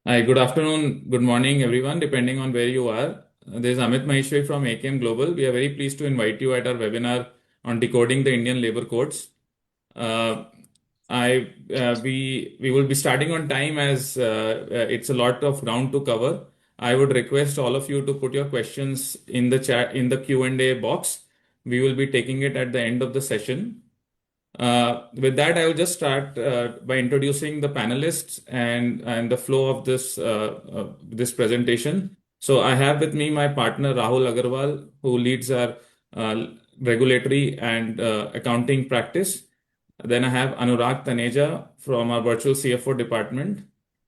Hi, good afternoon, good morning, everyone, depending on where you are. This is Amit Maheshwari from AKM Global. We are very pleased to invite you at our webinar on decoding the Indian labor codes. Uh, we will be starting on time as it's a lot of ground to cover. I would request all of you to put your questions in the chat in the Q&A box. We will be taking it at the end of the session. With that, I will just start by introducing the panelists and the flow of this presentation. So I have with me my partner Rahul Agarwal, who leads our uh, regulatory and accounting practice. Then I have Anurag Taneja from our virtual CFO department.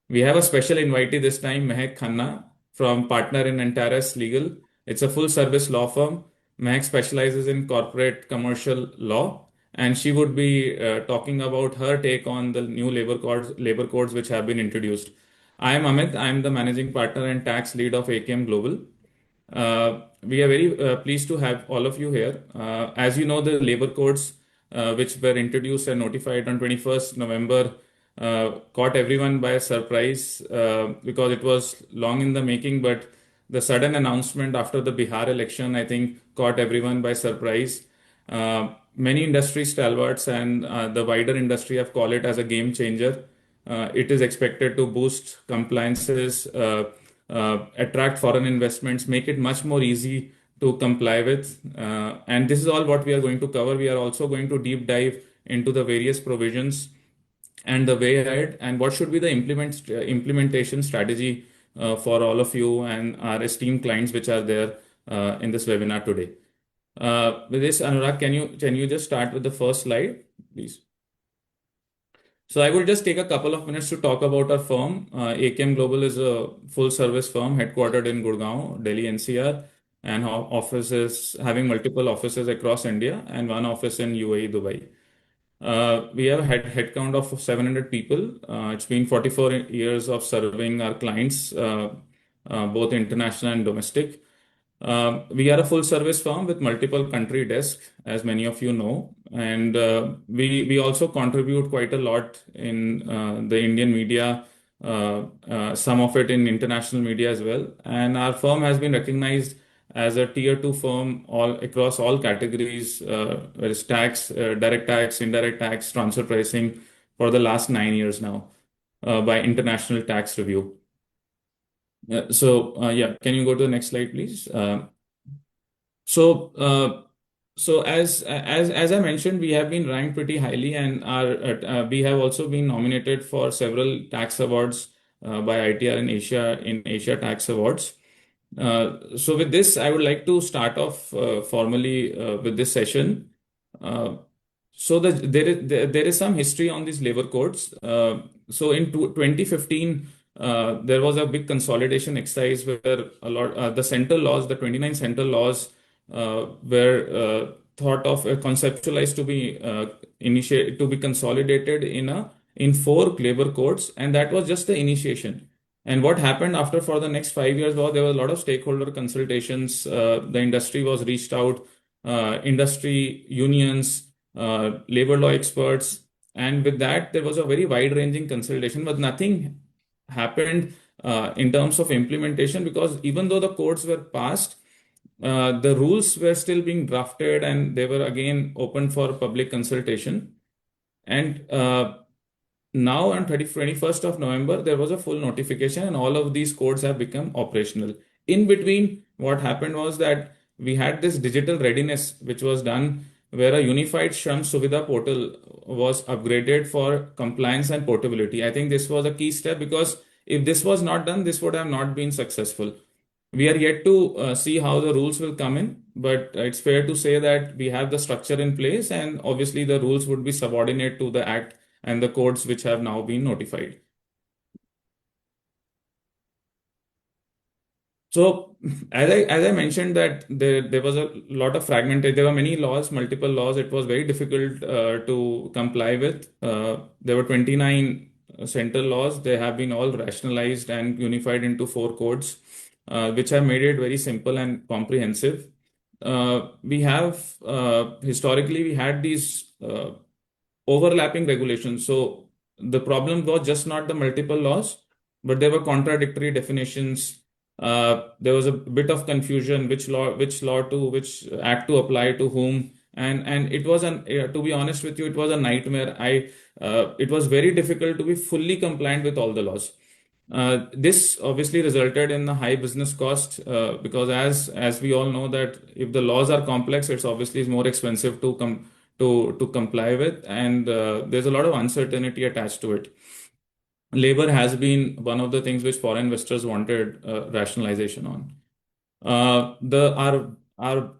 We have a special invitee this time, Mehak Khanna from partner in Antares Legal. It's a full service law firm. Mehak specializes in corporate commercial law, and she would be talking about her take on the new labor codes which have been introduced. I am Amit. I am the managing partner and tax lead of AKM Global. We are very pleased to have all of you here. As you know, the labor codes which were introduced and notified on 21st November caught everyone by surprise because it was long in the making, but the sudden announcement after the Bihar election, I think, caught everyone by surprise. Many industry stalwarts and the wider industry have called it as a game changer. It is expected to boost compliances, attract foreign investments, make it much more easy to comply with. And this is all what we are going to cover. We are also going to deep dive into the various provisions and the way ahead and what should be the implementation strategy for all of you and our esteemed clients which are there in this webinar today. With this, Anurag, can you just start with the first slide, please? So I will just take a couple of minutes to talk about our firm. AKM Global is a full service firm headquartered in Gurgaon, Delhi NCR, and offices having multiple offices across India and one office in UAE, Dubai. We have had headcount of 700 people. It's been 44 years of serving our clients, both international and domestic. We are a full service firm with multiple country desks, as many of you know, and we also contribute quite a lot in the Indian media, some of it in international media as well. And our firm has been recognized as a tier two firm all across all categories, where it's tax, direct tax, indirect tax, transfer pricing for the last 9 years now by International Tax Review. Yeah, can you go to the next slide, please? So, as I mentioned, we have been ranked pretty highly, and we have also been nominated for several tax awards by ITR in Asia Tax Awards. So with this, I would like to start off formally with this session. Uh, there is some history on these labor codes. So in 2015, there was a big consolidation exercise where a lot the central laws, the 29 central laws, were thought of conceptualized to be initiate to be consolidated in four labor codes, and that was just the initiation. And what happened after for the next 5 years was there was a lot of stakeholder consultations. The industry was reached out, industry unions, labor law experts, and with that there was a very wide-ranging consultation, but nothing happened in terms of implementation because even though the codes were passed, the rules were still being drafted and they were again open for public consultation. And now on 21st of November, there was a full notification and all of these codes have become operational. In between, what happened was that we had this digital readiness, which was done where a unified Shram Suvidha portal was upgraded for compliance and portability. I think this was a key step because if this was not done, this would have not been successful. We are yet to see how the rules will come in, but it's fair to say that we have the structure in place, and obviously the rules would be subordinate to the act and the codes which have now been notified. So, as I mentioned that there was a lot of fragmented. There were many laws, multiple laws. It was very difficult to comply with. There were 29 central laws. They have been all rationalized and unified into four codes, which have made it very simple and comprehensive. We have historically we had these overlapping regulations. So the problem was just not the multiple laws, but there were contradictory definitions. There was a bit of confusion which act to apply to whom, and it was to be honest with you, it was a nightmare. It was very difficult to be fully compliant with all the laws. This obviously resulted in a high business cost, because as we all know that if the laws are complex, it's obviously is more expensive to comply with, and there's a lot of uncertainty attached to it. Labor has been one of the things which foreign investors wanted rationalization on. The our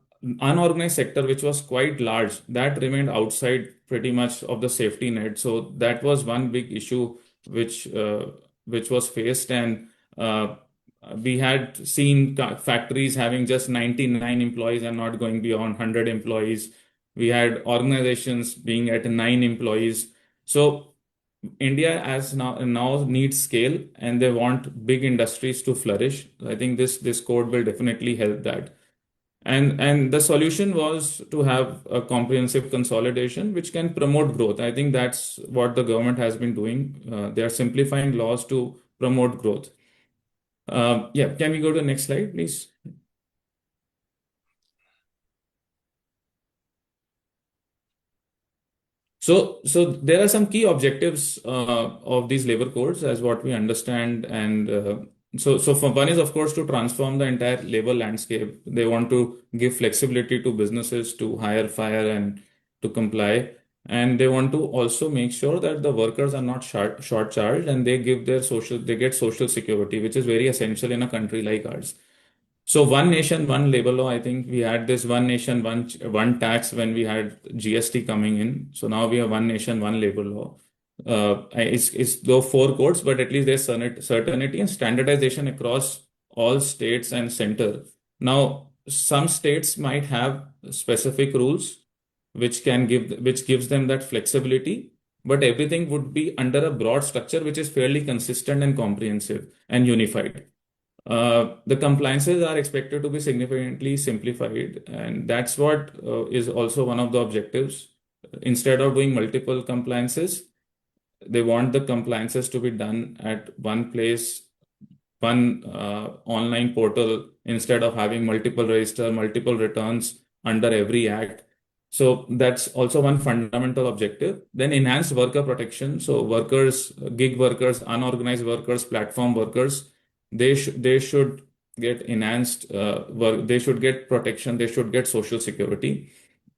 unorganized sector, which was quite large, that remained outside pretty much of the safety net. So that was one big issue which uh, which was faced, and uh, we had seen factories having just 99 employees and not going beyond 100 employees. We had organizations being at 9 employees. So India as now needs scale, and they want big industries to flourish. I think this code will definitely help that. And the solution was to have a comprehensive consolidation which can promote growth. I think that's what the government has been doing. They are simplifying laws to promote growth. Yeah, can we go to the next slide, please? So there are some key objectives of these labor codes, as what we understand, and so for one is of course to transform the entire labor landscape. They want to give flexibility to businesses to hire, fire, and to comply, and they want to also make sure that the workers are not short charged, and they get social security, which is very essential in a country like ours. So one nation, one labor law. I think we had this one nation, one tax when we had GST coming in. So now we have one nation, one labor law. It's though four codes, but at least there's certainty and standardization across all states and center. Now, some states might have specific rules which gives them that flexibility, but everything would be under a broad structure which is fairly consistent and comprehensive and unified. The compliances are expected to be significantly simplified, and that's what is also one of the objectives. Instead of doing multiple compliances, they want the compliances to be done at one place, one online portal, instead of having multiple register, multiple returns under every act. So that's also one fundamental objective. Then enhanced worker protection. So workers, gig workers, unorganized workers, platform workers, they should get enhanced work. They should get protection. They should get social security,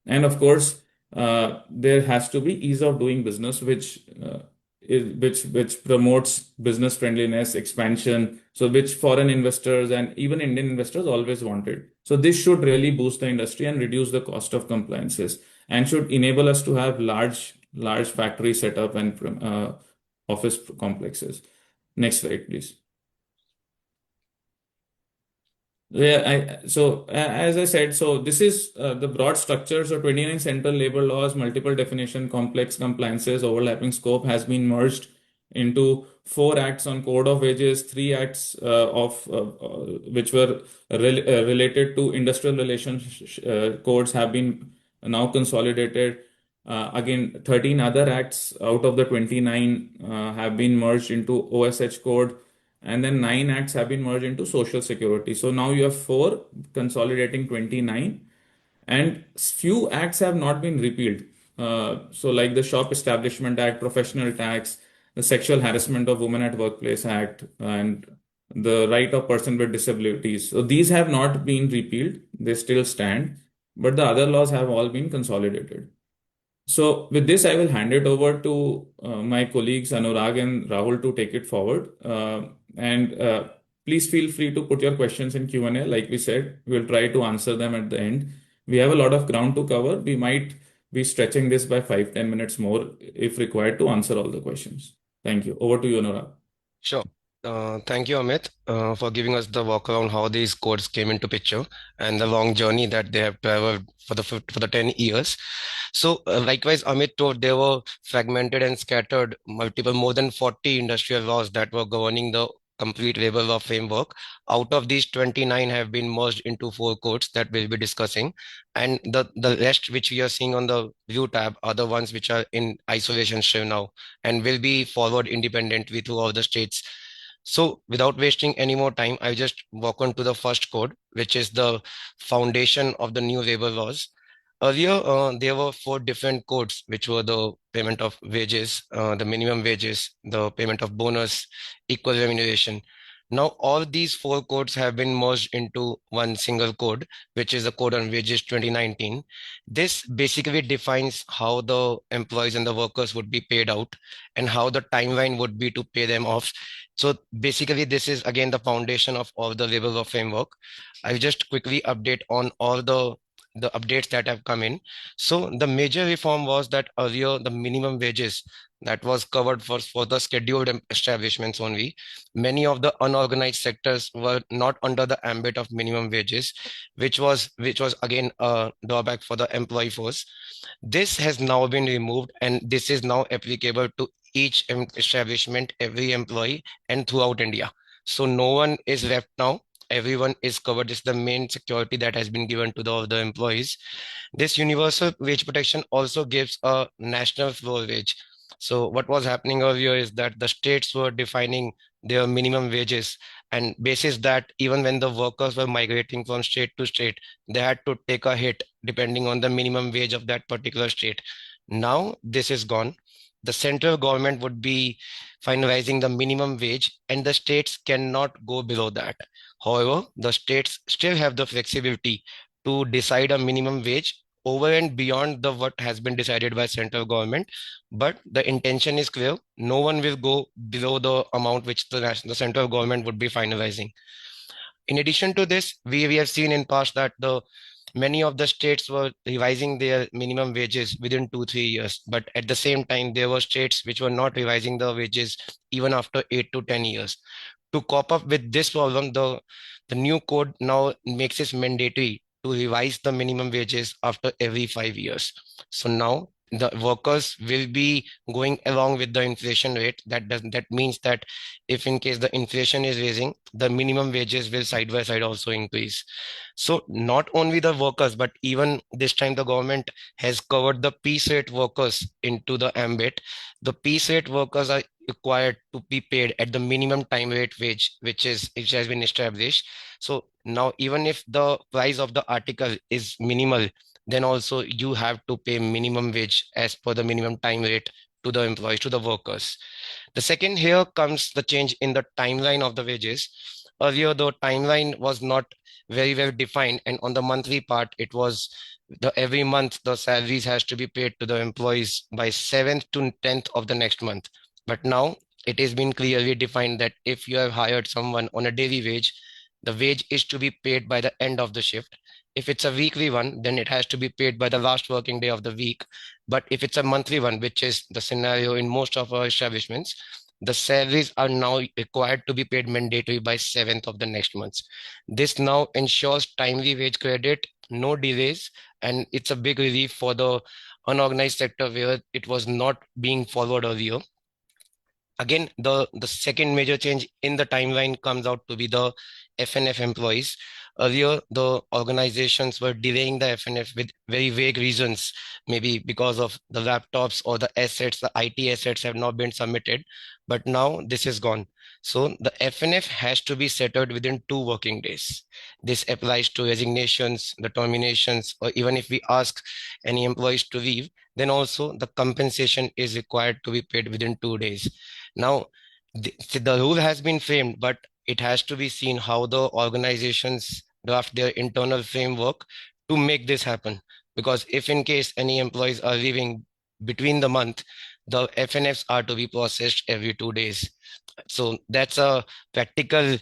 and of course, there has to be ease of doing business, which promotes business friendliness, expansion. So which foreign investors and even Indian investors always wanted. So this should really boost the industry and reduce the cost of compliances, and should enable us to have large factory setup and office complexes. Next slide, please. As I said, so this is the broad structure. So 29 central labor laws, multiple definition, complex compliances, overlapping scope has been merged into four acts on code of wages, three acts of which were related to industrial relations codes have been now consolidated. Again, 13 other acts out of the 29 have been merged into OSH code, and then 9 acts have been merged into social security. So now you have four consolidating 29, and few acts have not been repealed. So like the Shop Establishment Act, Professional Tax, the Sexual Harassment of Women at Workplace Act, and the Right of Person with Disabilities. So these have not been repealed; they still stand, but the other laws have all been consolidated. So with this, I will hand it over to my colleagues Anurag and Rahul to take it forward. And please feel free to put your questions in Q&A. Like we said, we'll try to answer them at the end. We have a lot of ground to cover. We might be stretching this by 5-10 minutes more if required to answer all the questions. Thank you. Over to you, Anurag. Sure. Thank you, Amit, for giving us the walk around how these codes came into picture and the long journey that they have traveled for the 10 years. So, likewise, Amit told they were fragmented and scattered multiple, more than 40 industrial laws that were governing the complete labor law framework. Out of these, 29 have been merged into four codes that we'll be discussing. And the rest, which we are seeing on the view tab, are the ones which are in isolation still now and will be followed independently through all the states. So without wasting any more time, I just walk on to the first code, which is the foundation of the new labor laws. Earlier, there were four different codes, which were the payment of wages, the minimum wages, the payment of bonus, equal remuneration. Now, all these four codes have been merged into one single code, which is the Code on Wages 2019. This basically defines how the employees and the workers would be paid out and how the timeline would be to pay them off. So basically, this is again the foundation of all the labor law framework. I'll just quickly update on all the updates that have come in. So the major reform was that earlier the minimum wages that was covered for the scheduled establishments only. Many of the unorganized sectors were not under the ambit of minimum wages, which was again a drawback for the employee force. This has now been removed, and this is now applicable to each establishment, every employee, and throughout India. So no one is left now. Everyone is covered. This is the main security that has been given to the employees. This universal wage protection also gives a national floor wage. So what was happening earlier is that the states were defining their minimum wages, and basis that even when the workers were migrating from state to state, they had to take a hit depending on the minimum wage of that particular state. Now this is gone. The central government would be finalizing the minimum wage, and the states cannot go below that. However, the states still have the flexibility to decide a minimum wage over and beyond the what has been decided by central government. But the intention is clear: no one will go below the amount which the central government would be finalizing. In addition to this, we have seen in past that the many of the states were revising their minimum wages within 2 3 years, but at the same time there were states which were not revising the wages even after 8 to 10 years. To cope up with this problem, the new code now makes it mandatory to revise the minimum wages after every 5 years. So now the workers will be going along with the inflation rate. That means that if in case the inflation is raising, the minimum wages will side by side also increase. So not only the workers, but even this time the government has covered the piece rate workers into the ambit. The piece rate workers are required to be paid at the minimum time rate wage, which has been established. So now even if the price of the article is minimal, then also you have to pay minimum wage as per the minimum time rate to the employees, to the workers. The second, here comes the change in the timeline of the wages. Earlier, the timeline was not very well defined, and on the monthly part, it was the every month the salaries has to be paid to the employees by 7th to 10th of the next month. But now it has been clearly defined that if you have hired someone on a daily wage, the wage is to be paid by the end of the shift. If it's a weekly one, then it has to be paid by the last working day of the week. But if it's a monthly one, which is the scenario in most of our establishments, the salaries are now required to be paid mandatory by 7th of the next month. This now ensures timely wage credit, no delays, and it's a big relief for the unorganized sector where it was not being followed earlier. Again, the second major change in the timeline comes out to be the FNF employees. Earlier, the organizations were delaying the FNF with very vague reasons, maybe because of the laptops or the assets, the IT assets have not been submitted. But now this is gone. So the FNF has to be settled within 2 working days. This applies to resignations, the terminations, or even if we ask any employees to leave, then also the compensation is required to be paid within 2 days. Now, the rule has been framed, but it has to be seen how the organizations draft their internal framework to make this happen. Because if in case any employees are leaving between the month, the FNFs are to be processed every 2 days. So that's a practical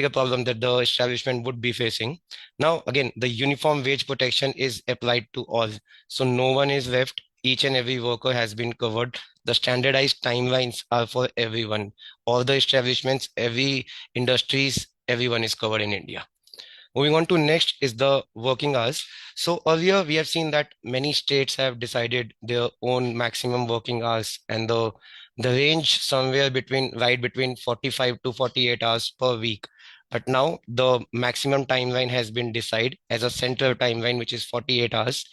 problem that the establishment would be facing. Now, again, the uniform wage protection is applied to all. So no one is left. Each and every worker has been covered. The standardized timelines are for everyone. All the establishments, every industries, everyone is covered in India. Moving on to next is the working hours. So earlier we have seen that many states have decided their own maximum working hours, and the range somewhere between 45 to 48 hours per week. But now the maximum timeline has been decided as a central timeline, which is 48 hours.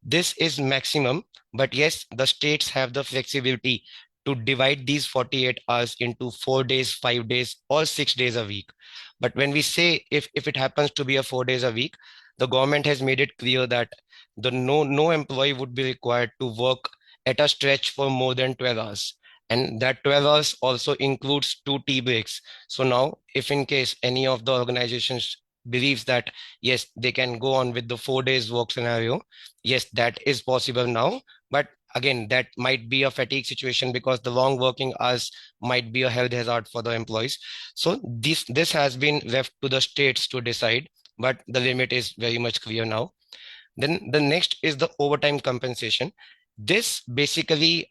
This is maximum, but yes, the states have the flexibility to divide these 48 hours into 4 days, 5 days, or 6 days a week. But when we say if it happens to be a 4 days a week, the government has made it clear that the no employee would be required to work at a stretch for more than 12 hours. And that 12 hours also includes two tea breaks. So now, if in case any of the organizations believes that yes, they can go on with the 4 days work scenario, yes, that is possible now. But again, that might be a fatigue situation because the long working hours might be a health hazard for the employees. So this has been left to the states to decide, but the limit is very much clear now. Then the next is the overtime compensation. This basically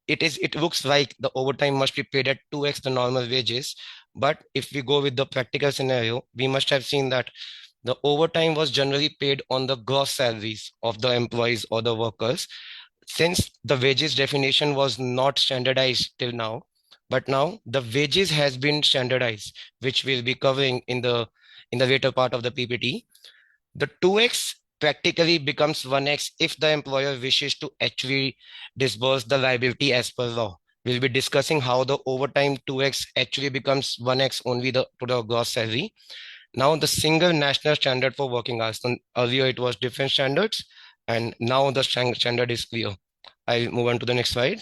it looks like the overtime must be paid at 2x the normal wages. But if we go with the practical scenario, we must have seen that the overtime was generally paid on the gross salaries of the employees or the workers, since the wages definition was not standardized till now. But now the wages has been standardized, which we'll be covering in the later part of the PPT. The 2x practically becomes 1x if the employer wishes to actually disburse the liability as per law. We'll be discussing how the overtime 2x actually becomes 1x only to the gross salary. Now the single national standard for working hours. Earlier it was different standards, and now the standard is clear. I'll move on to the next slide.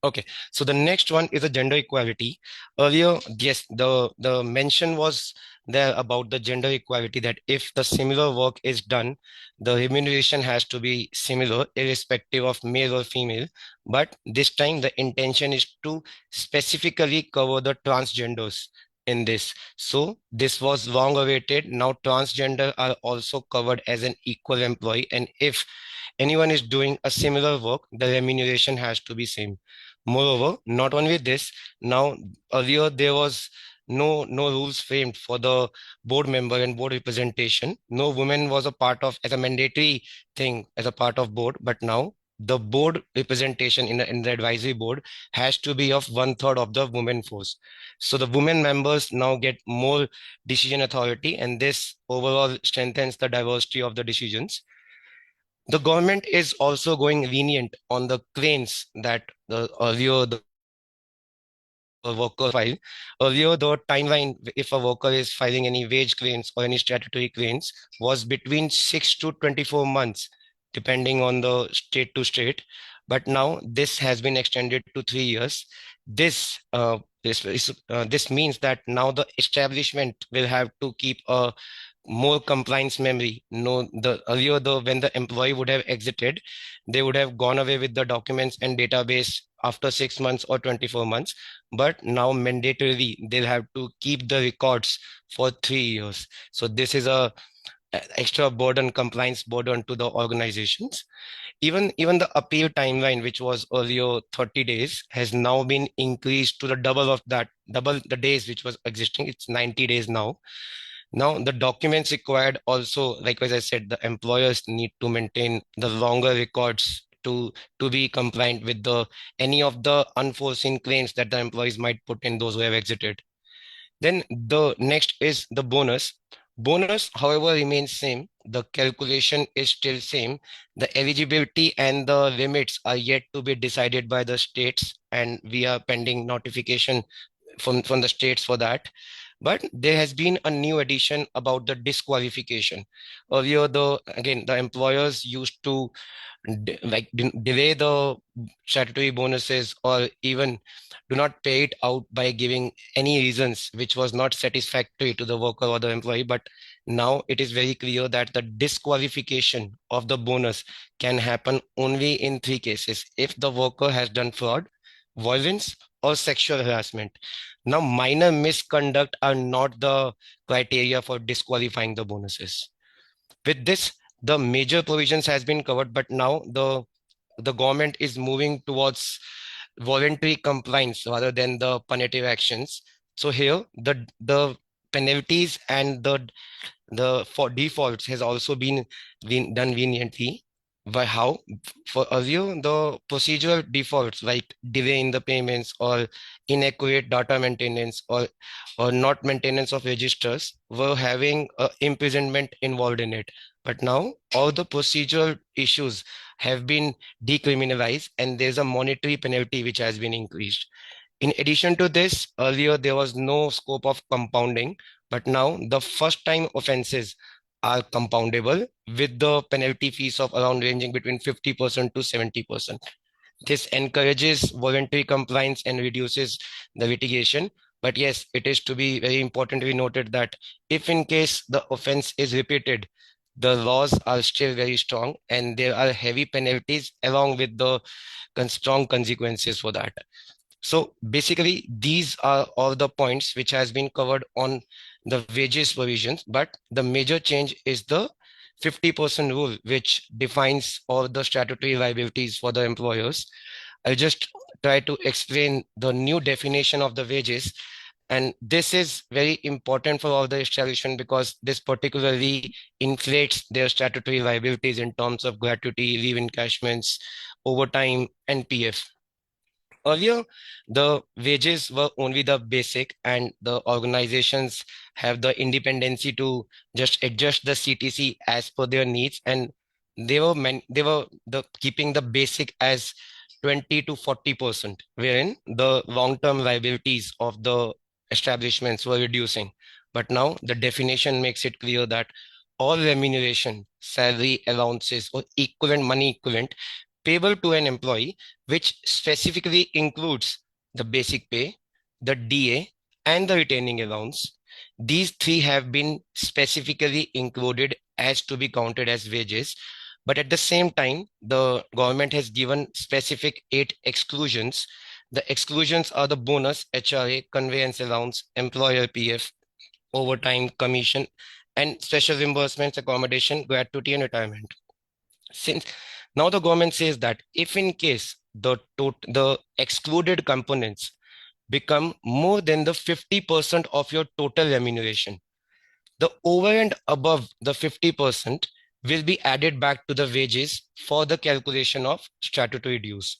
Okay, so the next one is a gender equality. Earlier, yes, the mention was there about the gender equality, that if the similar work is done, the remuneration has to be similar, irrespective of male or female. But this time, the intention is to specifically cover the transgenders in this. So this was long awaited. Now transgender are also covered as an equal employee, and if anyone is doing a similar work, the remuneration has to be same. Moreover, not only this, now earlier there was no rules framed for the board member and board representation. No woman was a part of as a mandatory thing as a part of board, but now the board representation in the advisory board has to be of 1/3 of the women force. So the women members now get more decision authority, and this overall strengthens the diversity of the decisions. The government is also going lenient on the claims that the earlier the worker file. Earlier, the timeline, if a worker is filing any wage claims or any statutory claims, was between 6 to 24 months, depending on the state to state. But now this has been extended to 3 years. This means that now the establishment will have to keep a more compliance memory. No, the earlier the when the employee would have exited, they would have gone away with the documents and database after 6 months or 24 months. But now mandatorily they'll have to keep the records for 3 years. So this is a extra burden, compliance burden to the organizations. Even the appeal timeline, which was earlier 30 days, has now been increased to the double of that, double the days which was existing. It's 90 days now. Now, the documents required also, like as I said, the employers need to maintain the longer records to be compliant with the any of the unforeseen claims that the employees might put in those who have exited. Then the next is the bonus. Bonus, however, remains same. The calculation is still same. The eligibility and the limits are yet to be decided by the states, and we are pending notification from the states for that. But there has been a new addition about the disqualification. Earlier, the employers used to delay the statutory bonuses, or even do not pay it out by giving any reasons which was not satisfactory to the worker or the employee. But now it is very clear that the disqualification of the bonus can happen only in three cases: if the worker has done fraud, violence, or sexual harassment. Now, minor misconduct are not the criteria for disqualifying the bonuses. With this, the major provisions has been covered, but now the government is moving towards voluntary compliance rather than the punitive actions. So here, the penalties and the for defaults has also been done leniently. By how? For earlier, the procedural defaults like delay in the payments or inaccurate data maintenance or not maintenance of registers were having imprisonment involved in it. But now all the procedural issues have been decriminalized and there's a monetary penalty which has been increased. In addition to this, earlier there was no scope of compounding, but now the first time offenses are compoundable with the penalty fees of around ranging between 50% to 70%. This encourages voluntary compliance and reduces the litigation. But yes, it is to be very importantly noted that if in case the offense is repeated, the laws are still very strong and there are heavy penalties along with the strong consequences for that. So basically, these are all the points which has been covered on the wages provisions, but the major change is the 50% rule, which defines all the statutory liabilities for the employers. I'll just try to explain the new definition of the wages. And this is very important for all the establishment because this particularly inflates their statutory liabilities in terms of gratuity, leave encashments, overtime, and PF. Earlier, the wages were only the basic, and the organizations have the independency to just adjust the CTC as per their needs, and they were the keeping the basic as 20 to 40%, wherein the long-term liabilities of the establishments were reducing. But now the definition makes it clear that all remuneration, salary allowances, or equivalent money equivalent payable to an employee, which specifically includes the basic pay, the DA, and the retaining allowance. These three have been specifically included as to be counted as wages. But at the same time, the government has given specific 8 exclusions. The exclusions are the bonus, HRA, conveyance allowance, employer PF, overtime, commission, and special reimbursements, accommodation, gratuity, and retirement. Since now the government says that if in case the excluded components become more than the 50% of your total remuneration, the over and above the 50% will be added back to the wages for the calculation of statutory dues.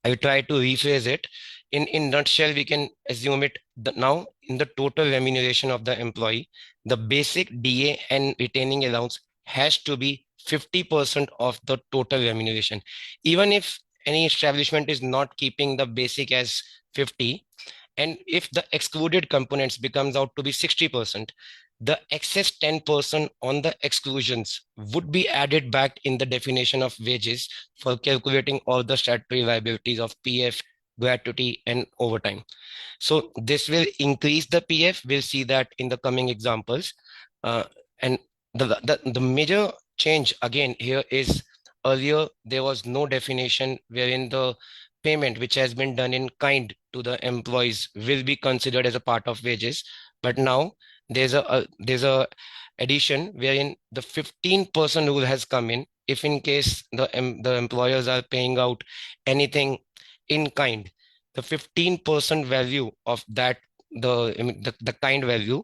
I will try to rephrase it. In nutshell, we can assume it that now in the total remuneration of the employee, the basic DA and retaining allowance has to be 50% of the total remuneration. Even if any establishment is not keeping the basic as 50, and if the excluded components becomes out to be 60%, the excess 10% on the exclusions would be added back in the definition of wages for calculating all the statutory liabilities of PF, gratuity, and overtime. So this will increase the PF. We'll see that in the coming examples. And the major change again here is earlier there was no definition wherein the payment which has been done in kind to the employees will be considered as a part of wages. But now there's a addition wherein the 15% rule has come in. If in case the employers are paying out anything in kind, the 15% value of that, the kind value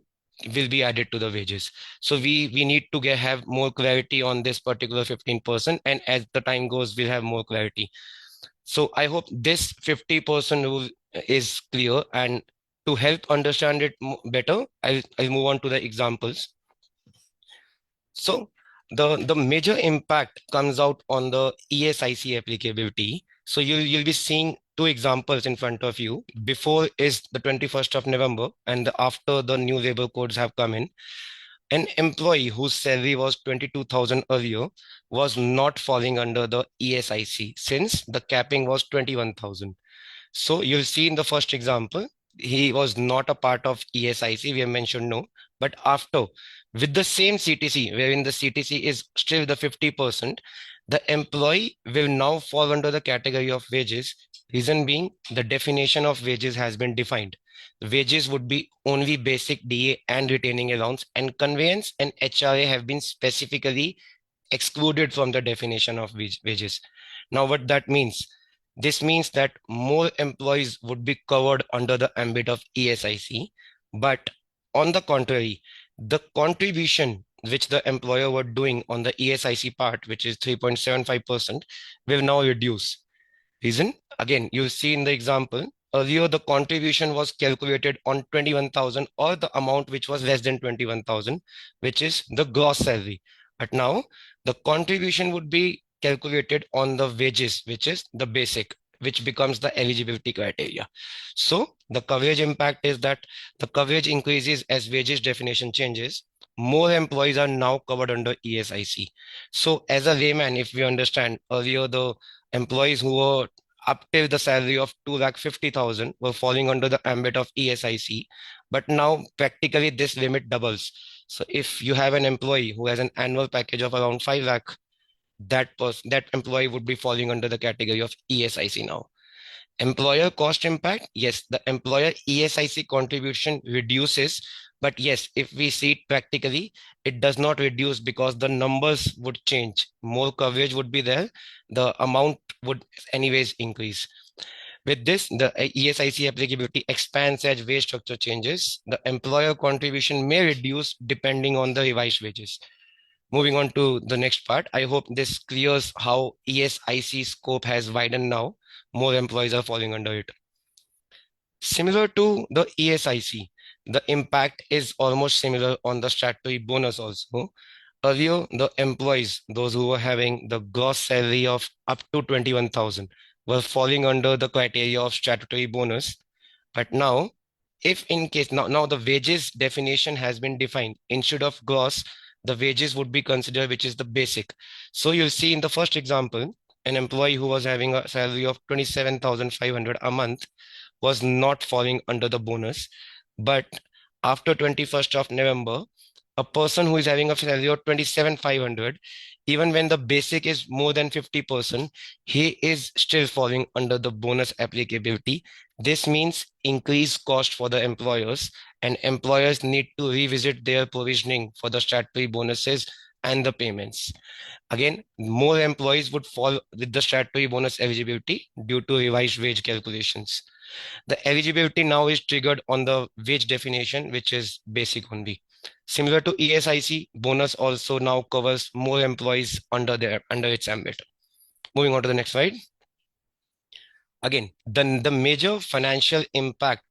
will be added to the wages. So we need to have more clarity on this particular 15%, and as the time goes we'll have more clarity. So I hope this 50% rule is clear, and to help understand it better, I'll move on to the examples. So the major impact comes out on the ESIC applicability. So you'll be seeing two examples in front of you. Before is the 21st of November, and after the new labor codes have come in. An employee whose salary was 22,000 earlier was not falling under the ESIC since the capping was 21,000. So you'll see in the first example, he was not a part of ESIC. We have mentioned no, but after with the same CTC, wherein the CTC is still the 50%, the employee will now fall under the category of wages. Reason being, the definition of wages has been defined. Wages would be only basic DA and retaining allowance, and conveyance and HRA have been specifically excluded from the definition of wages. Now, what that means? This means that more employees would be covered under the ambit of ESIC, but on the contrary, the contribution which the employer were doing on the ESIC part, which is 3.75%, will now reduce. Reason? Again, you see in the example, earlier the contribution was calculated on 21,000 or the amount which was less than 21,000, which is the gross salary. But now the contribution would be calculated on the wages, which is the basic, which becomes the eligibility criteria. So the coverage impact is that the coverage increases as wages definition changes. More employees are now covered under ESIC. So as a layman, if we understand earlier the employees who were up till the salary of 2,50,000 were falling under the ambit of ESIC, but now practically this limit doubles. So if you have an employee who has an annual package of around 5 lakh, that employee would be falling under the category of ESIC now. Employer cost impact, yes, the employer ESIC contribution reduces, but yes, if we see it practically, it does not reduce because the numbers would change. More coverage would be there, the amount would anyways increase. With this, the ESIC applicability expands as wage structure changes. The employer contribution may reduce depending on the revised wages. Moving on to the next part, I hope this clears how ESIC scope has widened now. More employees are falling under it. Similar to the ESIC, the impact is almost similar on the statutory bonus also. Earlier, the employees, those who were having the gross salary of up to 21,000, were falling under the criteria of statutory bonus. But now, if in case now the wages definition has been defined, instead of gross, the wages would be considered, which is the basic. So you'll see in the first example, an employee who was having a salary of 27,500 a month was not falling under the bonus. But after 21st of November, a person who is having a salary of 27,500, even when the basic is more than 50%, he is still falling under the bonus applicability. This means increased cost for the employers, and employers need to revisit their provisioning for the statutory bonuses and the payments. Again, more employees would fall with the statutory bonus eligibility due to revised wage calculations. The eligibility now is triggered on the wage definition, which is basic only. Similar to ESIC, bonus also now covers more employees under its ambit. Moving on to the next slide. Again, the major financial impact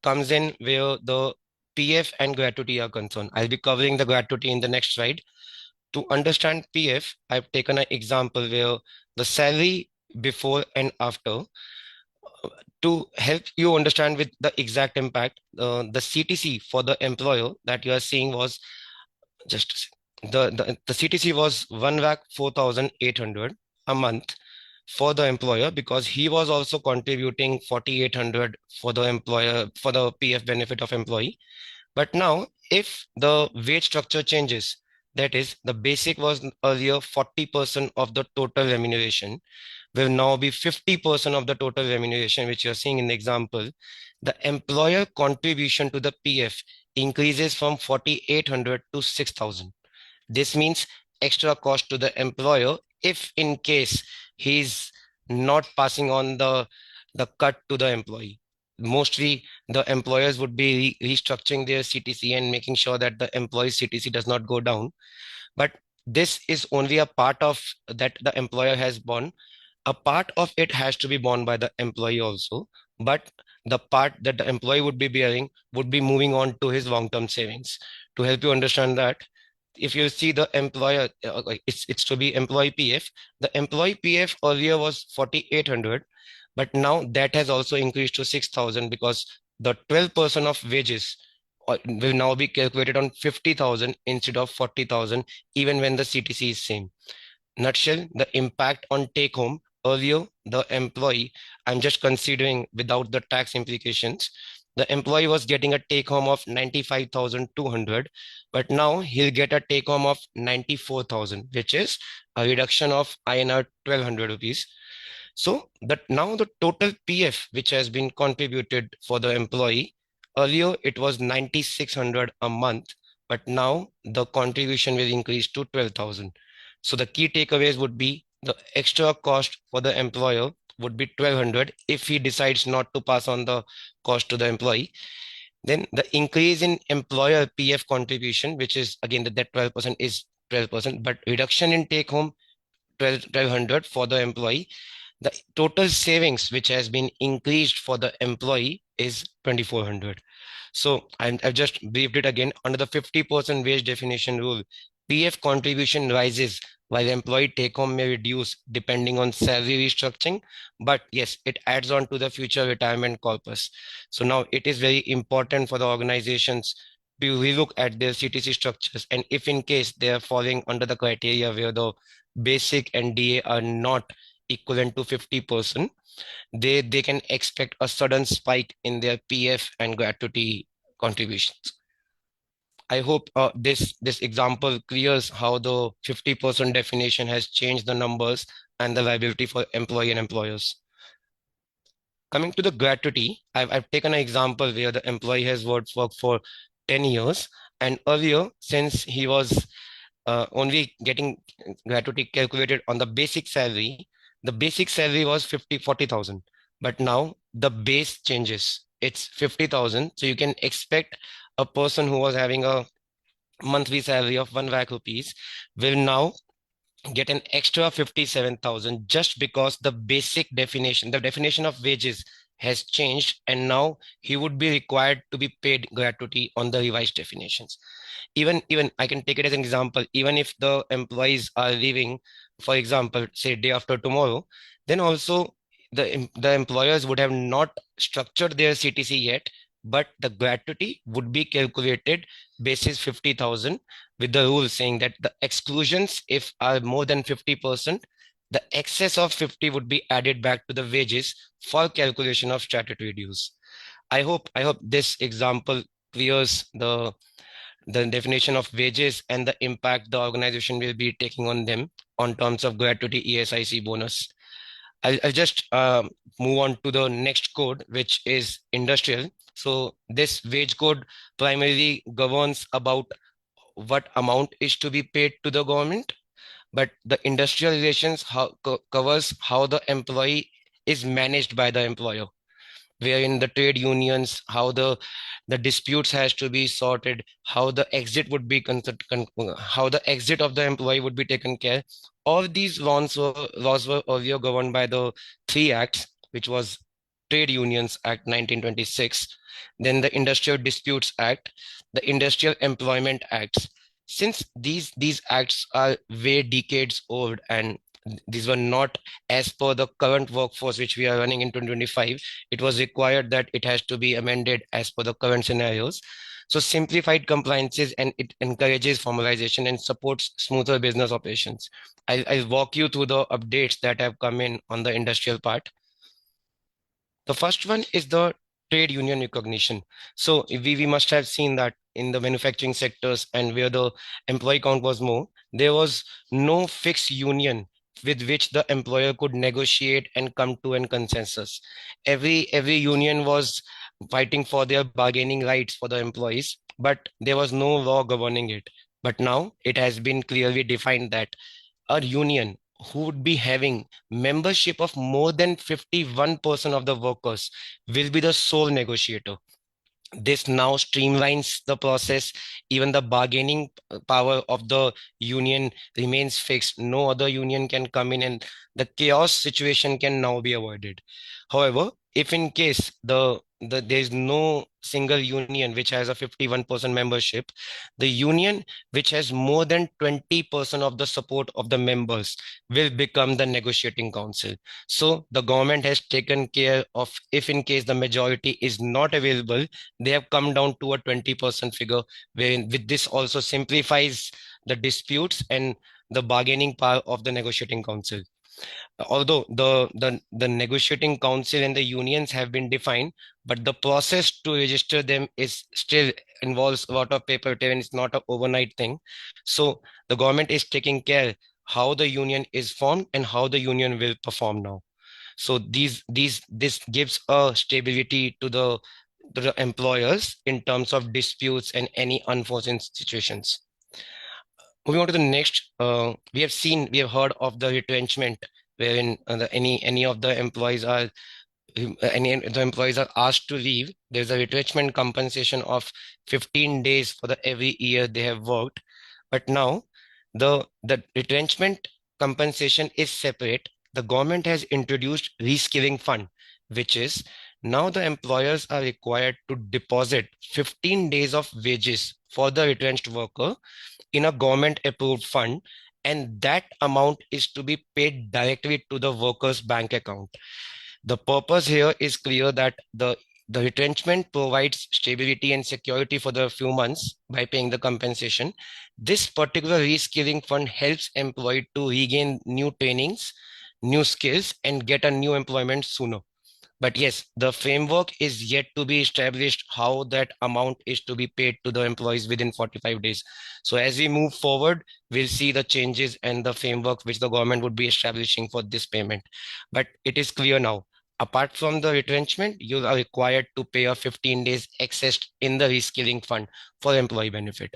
comes in where the PF and gratuity are concerned. I'll be covering the gratuity in the next slide. To understand PF, I've taken an example where the salary before and after. To help you understand with the exact impact, the CTC for the employer that you are seeing was just the CTC was 1,04,800 a month for the employer, because he was also contributing 4,800 for the employer for the PF benefit of employee. But now, if the wage structure changes, that is, the basic was earlier 40% of the total remuneration, will now be 50% of the total remuneration, which you're seeing in the example. The employer contribution to the PF increases from 4,800 to 6,000. This means extra cost to the employer if in case he's not passing on the cut to the employee. Mostly the employers would be restructuring their CTC and making sure that the employee's CTC does not go down. But this is only a part of that the employer has borne. A part of it has to be borne by the employee also, but the part that the employee would be bearing would be moving on to his long-term savings. To help you understand that, if you see the employer, it's to be employee PF. The employee PF earlier was 4,800, but now that has also increased to 6,000 because the 12% of wages will now be calculated on 50,000 instead of 40,000, even when the CTC is same. Nutshell, the impact on take home, earlier the employee, I'm just considering without the tax implications, the employee was getting a take home of 95,200, but now he'll get a take home of 94,000, which is a reduction of INR 1200 rupees. So that now the total PF which has been contributed for the employee, earlier it was 9,600 a month, but now the contribution will increase to 12,000. So the key takeaways would be the extra cost for the employer would be 1,200 if he decides not to pass on the cost to the employee. Then the increase in employer PF contribution, which is again that 12% is 12%, but reduction in take home 1200 for the employee. The total savings which has been increased for the employee is 2400. So I've just briefed it again. Under the 50% wage definition rule, PF contribution rises while employee take home may reduce depending on salary restructuring. But yes, it adds on to the future retirement corpus. So now it is very important for the organizations to relook at their CTC structures. And if in case they are falling under the criteria where the basic and DA are not equivalent to 50%, they can expect a sudden spike in their PF and gratuity contributions. I hope this example clears how the 50% definition has changed the numbers and the liability for employee and employers. Coming to the gratuity, I've taken an example where the employee has worked for 10 years, and earlier, since he was only getting gratuity calculated on the basic salary. The basic salary was 40,000, but now the base changes. It's 50,000. So you can expect a person who was having a monthly salary of 1 lakh rupees will now get an extra 57,000 just because the definition of wages has changed, and now he would be required to be paid gratuity on the revised definitions. Even I can take it as an example. Even if the employees are leaving, for example, say day after tomorrow, then also the employers would have not structured their CTC yet, but the gratuity would be calculated basis 50,000, with the rule saying that the exclusions, if are more than 50%, the excess of 50 would be added back to the wages for calculation of statutory dues. I hope this example clears the definition of wages and the impact the organization will be taking on them on terms of gratuity ESIC bonus. I'll just move on to the next code, which is industrial. So this wage code primarily governs about what amount is to be paid to the government, but the industrial relations covers how the employee is managed by the employer, wherein the trade unions, how the disputes has to be sorted, how the exit would be how the exit of the employee would be taken care. All these laws were earlier governed by the three acts, which was Trade Unions Act 1926, then the Industrial Disputes Act, the Industrial Employment Acts. Since these acts are way decades old, and these were not as per the current workforce which we are running in 2025, it was required that it has to be amended as per the current scenarios. So simplified compliances, and it encourages formalization and supports smoother business operations. I'll walk you through the updates that have come in on the industrial part. The first one is the trade union recognition. So we must have seen that in the manufacturing sectors and where the employee count was more, there was no fixed union with which the employer could negotiate and come to a consensus. Every union was fighting for their bargaining rights for the employees, but there was no law governing it. But now it has been clearly defined that a union who would be having membership of more than 51% of the workers will be the sole negotiator. This now streamlines the process. Even the bargaining power of the union remains fixed. No other union can come in, and the chaos situation can now be avoided. However, if in case there is no single union which has a 51% membership, the union which has more than 20% of the support of the members will become the negotiating council. So the government has taken care of, if in case the majority is not available, they have come down to a 20% figure, wherein with this also simplifies the disputes and the bargaining power of the negotiating council. Although the negotiating council and the unions have been defined, but the process to register them is still involves a lot of paper, and it's not an overnight thing. So the government is taking care how the union is formed and how the union will perform now. So this gives a stability to the employers in terms of disputes and any unforeseen situations. Moving on to the next, we have heard of the retrenchment, wherein any of the employees are the employees are asked to leave, there's a retrenchment compensation of 15 days for the every year they have worked. But now the retrenchment compensation is separate. The government has introduced reskilling fund, which is now the employers are required to deposit 15 days of wages for the retrenched worker in a government approved fund, and that amount is to be paid directly to the worker's bank account. The purpose here is clear that the retrenchment provides stability and security for the few months by paying the compensation. This particular reskilling fund helps employee to regain new trainings, new skills, and get a new employment sooner. But yes, the framework is yet to be established how that amount is to be paid to the employees within 45 days. So as we move forward, we'll see the changes and the framework which the government would be establishing for this payment. But it is clear now, apart from the retrenchment, you are required to pay a 15 days excess in the reskilling fund for employee benefit.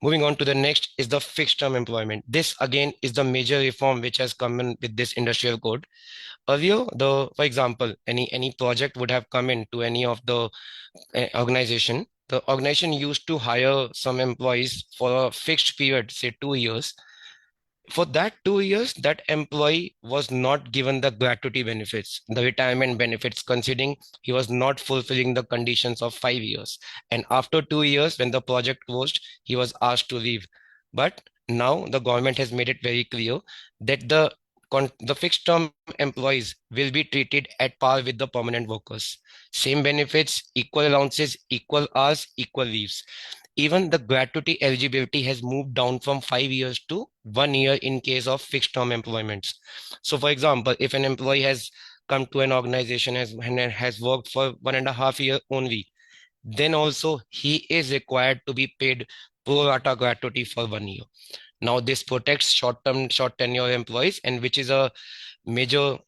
Moving on to the next is the fixed term employment. This again is the major reform which has come in with this industrial code. Earlier, for example, any project would have come into any of the organization. The organization used to hire some employees for a fixed period, say 2 years. For that 2 years, that employee was not given the gratuity benefits, the retirement benefits, considering he was not fulfilling the conditions of 5 years. And after 2 years, when the project closed, he was asked to leave. But now the government has made it very clear that the fixed term employees will be treated at par with the permanent workers. Same benefits, equal allowances, equal hours, equal leaves. Even the gratuity eligibility has moved down from 5 years to 1 year in case of fixed term employments. So, for example, if an employee has come to an organization and has worked for 1.5 years only, then also he is required to be paid pro rata gratuity for 1 year. Now, this protects short tenure employees, and which is a major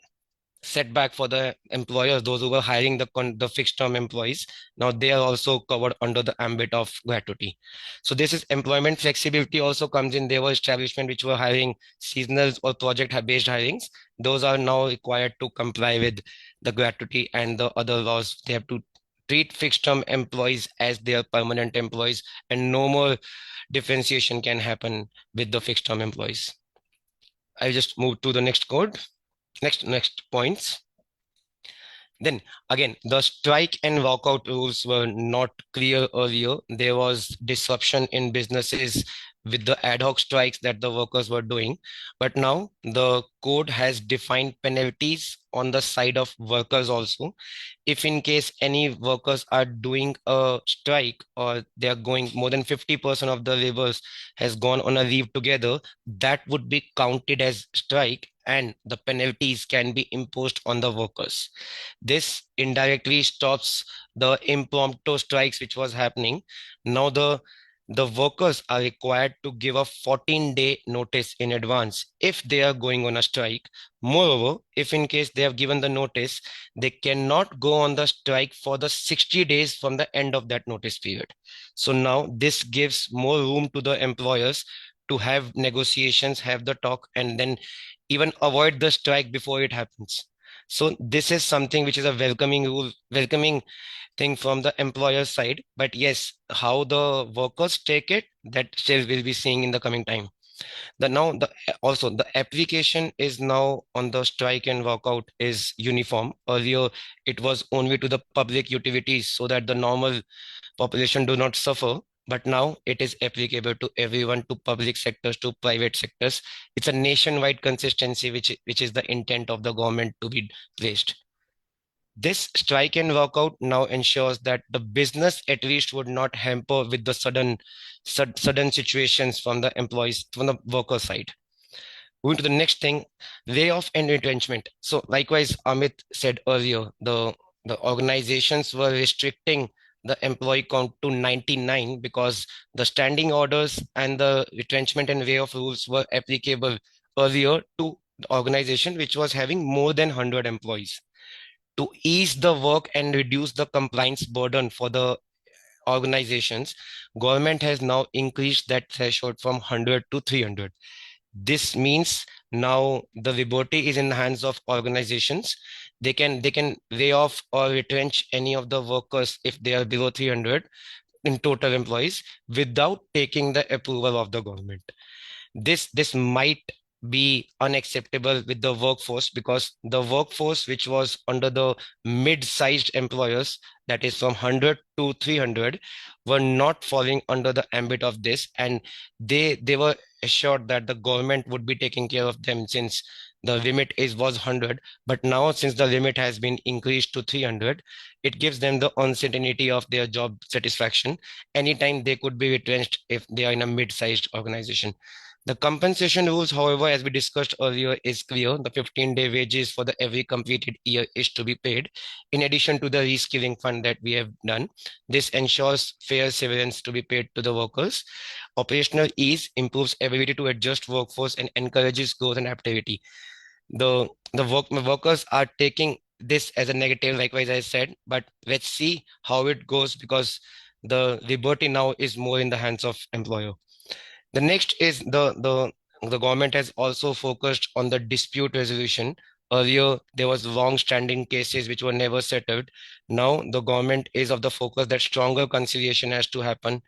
setback for the employers, those who were hiring the fixed term employees. Now they are also covered under the ambit of gratuity. So this is employment flexibility also comes in. There were establishment which were hiring seasonal or project based hirings. Those are now required to comply with the gratuity and the other laws. They have to treat fixed term employees as their permanent employees, and no more differentiation can happen with the fixed term employees. I just move to the next code. Next points. Then again, the strike and walkout rules were not clear earlier. There was disruption in businesses with the ad hoc strikes that the workers were doing. But now the code has defined penalties on the side of workers also. If in case any workers are doing a strike, or they are going more than 50% of the laborers has gone on a leave together, that would be counted as strike, and the penalties can be imposed on the workers. This indirectly stops the impromptu strikes which was happening. Now the workers are required to give a 14-day notice in advance if they are going on a strike. Moreover, if in case they have given the notice, they cannot go on the strike for the 60 days from the end of that notice period. So now this gives more room to the employers to have negotiations, have the talk, and then even avoid the strike before it happens. So this is something which is a welcoming thing from the employer side. But yes, how the workers take it, that still we'll be seeing in the coming time. The now the also the application is now on the strike and walkout is uniform. Earlier, it was only to the public utilities so that the normal population do not suffer. But now it is applicable to everyone, to public sectors, to private sectors. It's a nationwide consistency, which is the intent of the government to be placed. This strike and walkout now ensures that the business at least would not hamper with the sudden situations from the employees, from the worker side. Moving to the next thing, layoff and retrenchment. So likewise, Amit said earlier, the organizations were restricting the employee count to 99 because the standing orders and the retrenchment and layoff rules were applicable earlier to the organization which was having more than 100 employees. To ease the work and reduce the compliance burden for the organizations, government has now increased that threshold from 100 to 300. This means now the liberty is in the hands of organizations. they can lay off or retrench any of the workers if they are below 300 in total employees without taking the approval of the government. This might be unacceptable with the workforce, because the workforce which was under the mid-sized employers, that is from 100 to 300, were not falling under the ambit of this, and they were assured that the government would be taking care of them, since the limit is was 100. But now, since the limit has been increased to 300, it gives them the uncertainty of their job satisfaction. Anytime they could be retrenched if they are in a mid-sized organization. The compensation rules, however, as we discussed earlier, is clear. The 15-day wages for the every completed year is to be paid, in addition to the reskilling fund that we have done. This ensures fair severance to be paid to the workers. Operational ease improves ability to adjust workforce and encourages growth and activity. The workers are taking this as a negative, likewise I said, but let's see how it goes, because the liberty now is more in the hands of employer. The next is the government has also focused on the dispute resolution. Earlier, there was long-standing cases which were never settled. Now, the government is of the focus that stronger conciliation has to happen,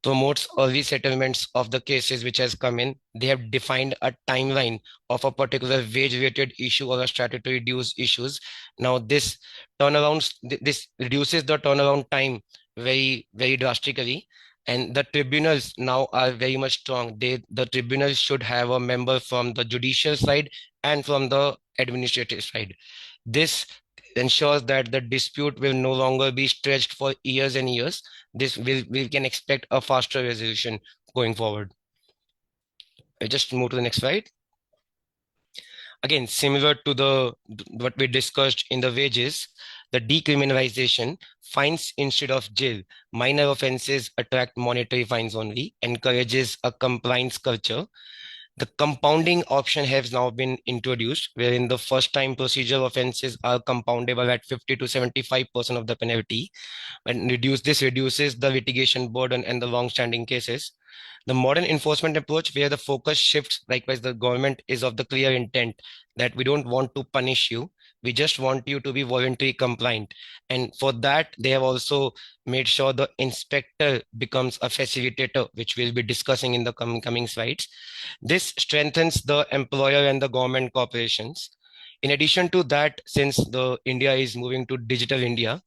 promotes early settlements of the cases which has come in. They have defined a timeline of a particular wage-related issue or a statutory dues issues. Now, this reduces the turnaround time very, very drastically. And the tribunals now are very much strong. The tribunals should have a member from the judicial side and from the administrative side. This ensures that the dispute will no longer be stretched for years and years. We can expect a faster resolution going forward. I just move to the next slide. Again, similar to the what we discussed in the wages, the decriminalization, fines instead of jail, minor offenses attract monetary fines only, encourages a compliance culture. The compounding option has now been introduced, wherein the first time procedural offenses are compoundable at 50 to 75% of the penalty, and this reduces the litigation burden and the long-standing cases. The modern enforcement approach, where the focus shifts, likewise, the government is of the clear intent that we don't want to punish you. We just want you to be voluntary compliant. And for that, they have also made sure the inspector becomes a facilitator, which we'll be discussing in the coming slides. This strengthens the employer and the government corporations. In addition to that, since the India is moving to digital India,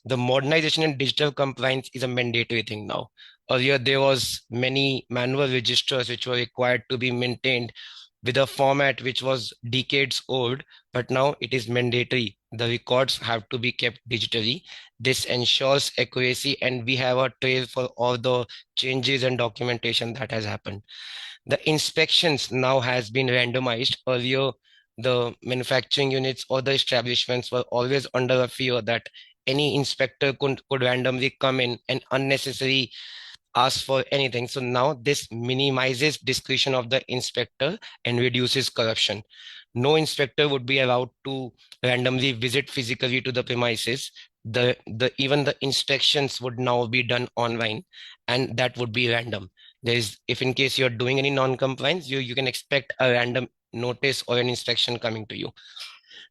the modernization and digital compliance is a mandatory thing now. Earlier, there was many manual registers which were required to be maintained with a format which was decades old, but now it is mandatory. The records have to be kept digitally. This ensures accuracy, and we have a trail for all the changes and documentation that has happened. The inspections now has been randomized. Earlier, the manufacturing units or the establishments were always under a fear that any inspector could randomly come in and unnecessarily ask for anything. So now this minimizes discretion of the inspector and reduces corruption. No inspector would be allowed to randomly visit physically to the premises. Even the inspections would now be done online, and that would be random. If in case you're doing any non-compliance, you can expect a random notice or an inspection coming to you.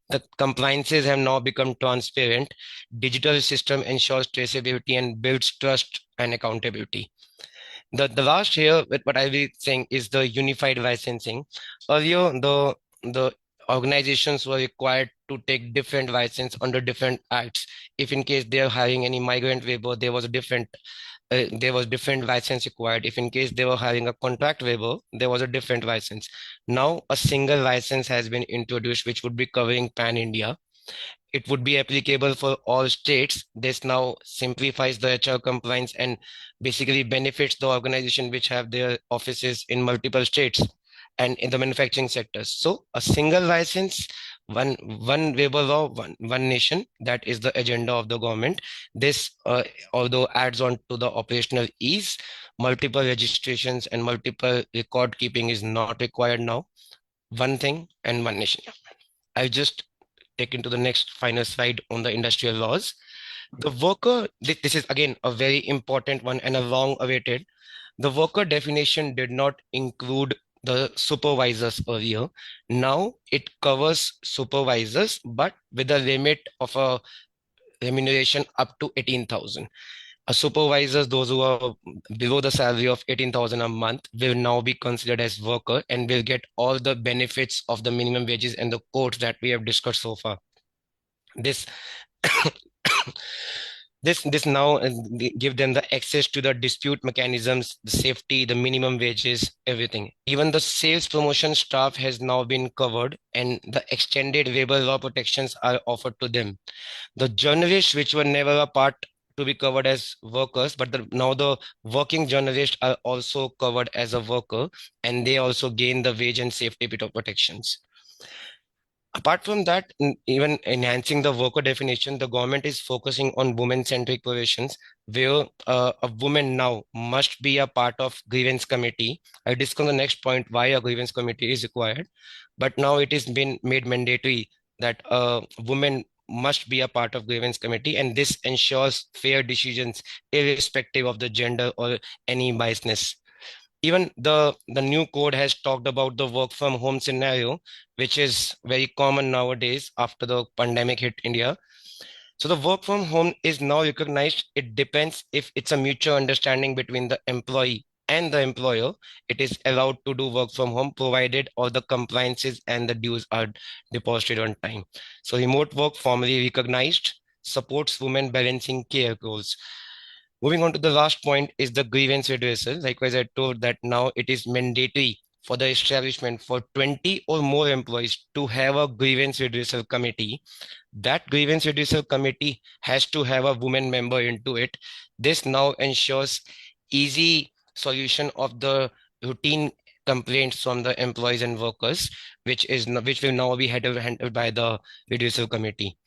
The compliances have now become transparent. Digital system ensures traceability and builds trust and accountability. The last here, with what I'll be saying, is the unified licensing. Earlier, the organizations were required to take different license under different acts. If in case they are hiring any migrant labor, there was different license required. If in case they were hiring a contract labor, there was a different license. Now a single license has been introduced, which would be covering pan India. It would be applicable for all states. This now simplifies the HR compliance and basically benefits the organization which have their offices in multiple states and in the manufacturing sectors. So a single license, one labor law, one nation. That is the agenda of the government. This although adds on to the operational ease, multiple registrations and multiple record keeping is not required now. One thing and one nation. I'll just take into the next final slide on the industrial laws. The worker, this is again a very important one and a long awaited. The worker definition did not include the supervisors earlier. Now it covers supervisors, but with a limit of a remuneration up to 18,000. A supervisors, those who are below the salary of 18,000 a month, will now be considered as worker and will get all the benefits of the minimum wages and the codes that we have discussed so far. This this now give them the access to the dispute mechanisms, the safety, the minimum wages, everything. Even the sales promotion staff has now been covered, and the extended labor law protections are offered to them. The journalists, which were never a part to be covered as workers, but now the working journalists are also covered as a worker, and they also gain the wage and safety bit of protections. Apart from that, even enhancing the worker definition, the government is focusing on women-centric provisions, where a woman now must be a part of grievance committee. I discuss the next point why a grievance committee is required, but now it is been made mandatory that a woman must be a part of grievance committee, and this ensures fair decisions irrespective of the gender or any biasness. Even the new code has talked about the work from home scenario, which is very common nowadays after the pandemic hit India. So the work from home is now recognized. It depends if it's a mutual understanding between the employee and the employer. It is allowed to do work from home provided all the compliances and the dues are deposited on time. So remote work formally recognized supports women balancing care goals. Moving on to the last point is the grievance redressal. Likewise, I told that now it is mandatory for the establishment for 20 or more employees to have a grievance redressal committee. That grievance redressal committee has to have a woman member into it. This now ensures easy solution of the routine complaints from the employees and workers, which will now be handled by the redressal committee.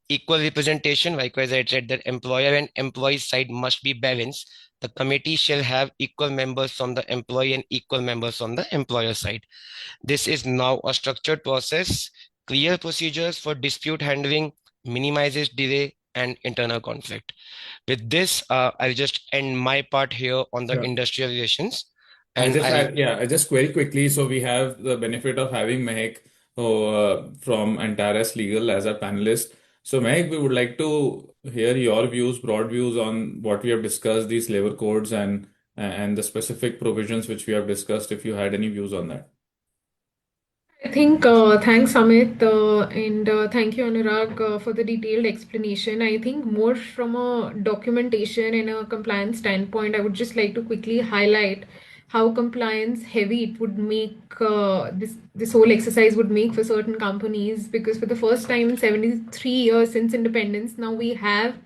Equal representation, likewise, I said that employer and employee side must be balanced. The committee shall have equal members from the employee and equal members from the employer side. This is now a structured process, clear procedures for dispute handling, minimizes delay and internal conflict. With this, I'll just end my part here on the Sure. industrial relations. I'll And just I'll add, yeah, just very quickly. So we have the benefit of having Mehak from Antares Legal as our panelist. So Mehak, we would like to hear your views, broad views on what we have discussed, these labor codes and the specific provisions which we have discussed, if you had any views on that. I think thanks Amit and thank you Anurag for the detailed explanation. I think more from a documentation and a compliance standpoint, I would just like to quickly highlight how compliance heavy it would make this whole exercise would make for certain companies, because for the first time in 73 years since independence, now we have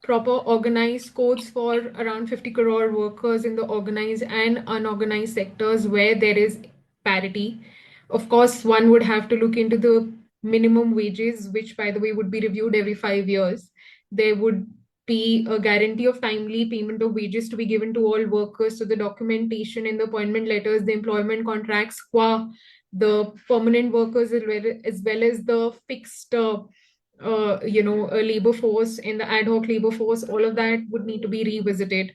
proper organized codes for around 50 crore workers in the organized and unorganized sectors where there is parity. Of course, one would have to look into the minimum wages, which, by the way, would be reviewed every 5 years. There would be a guarantee of timely payment of wages to be given to all workers. So the documentation in the appointment letters, the employment contracts, qua the permanent workers, as well as the fixed, labor force and the ad hoc labor force, all of that would need to be revisited.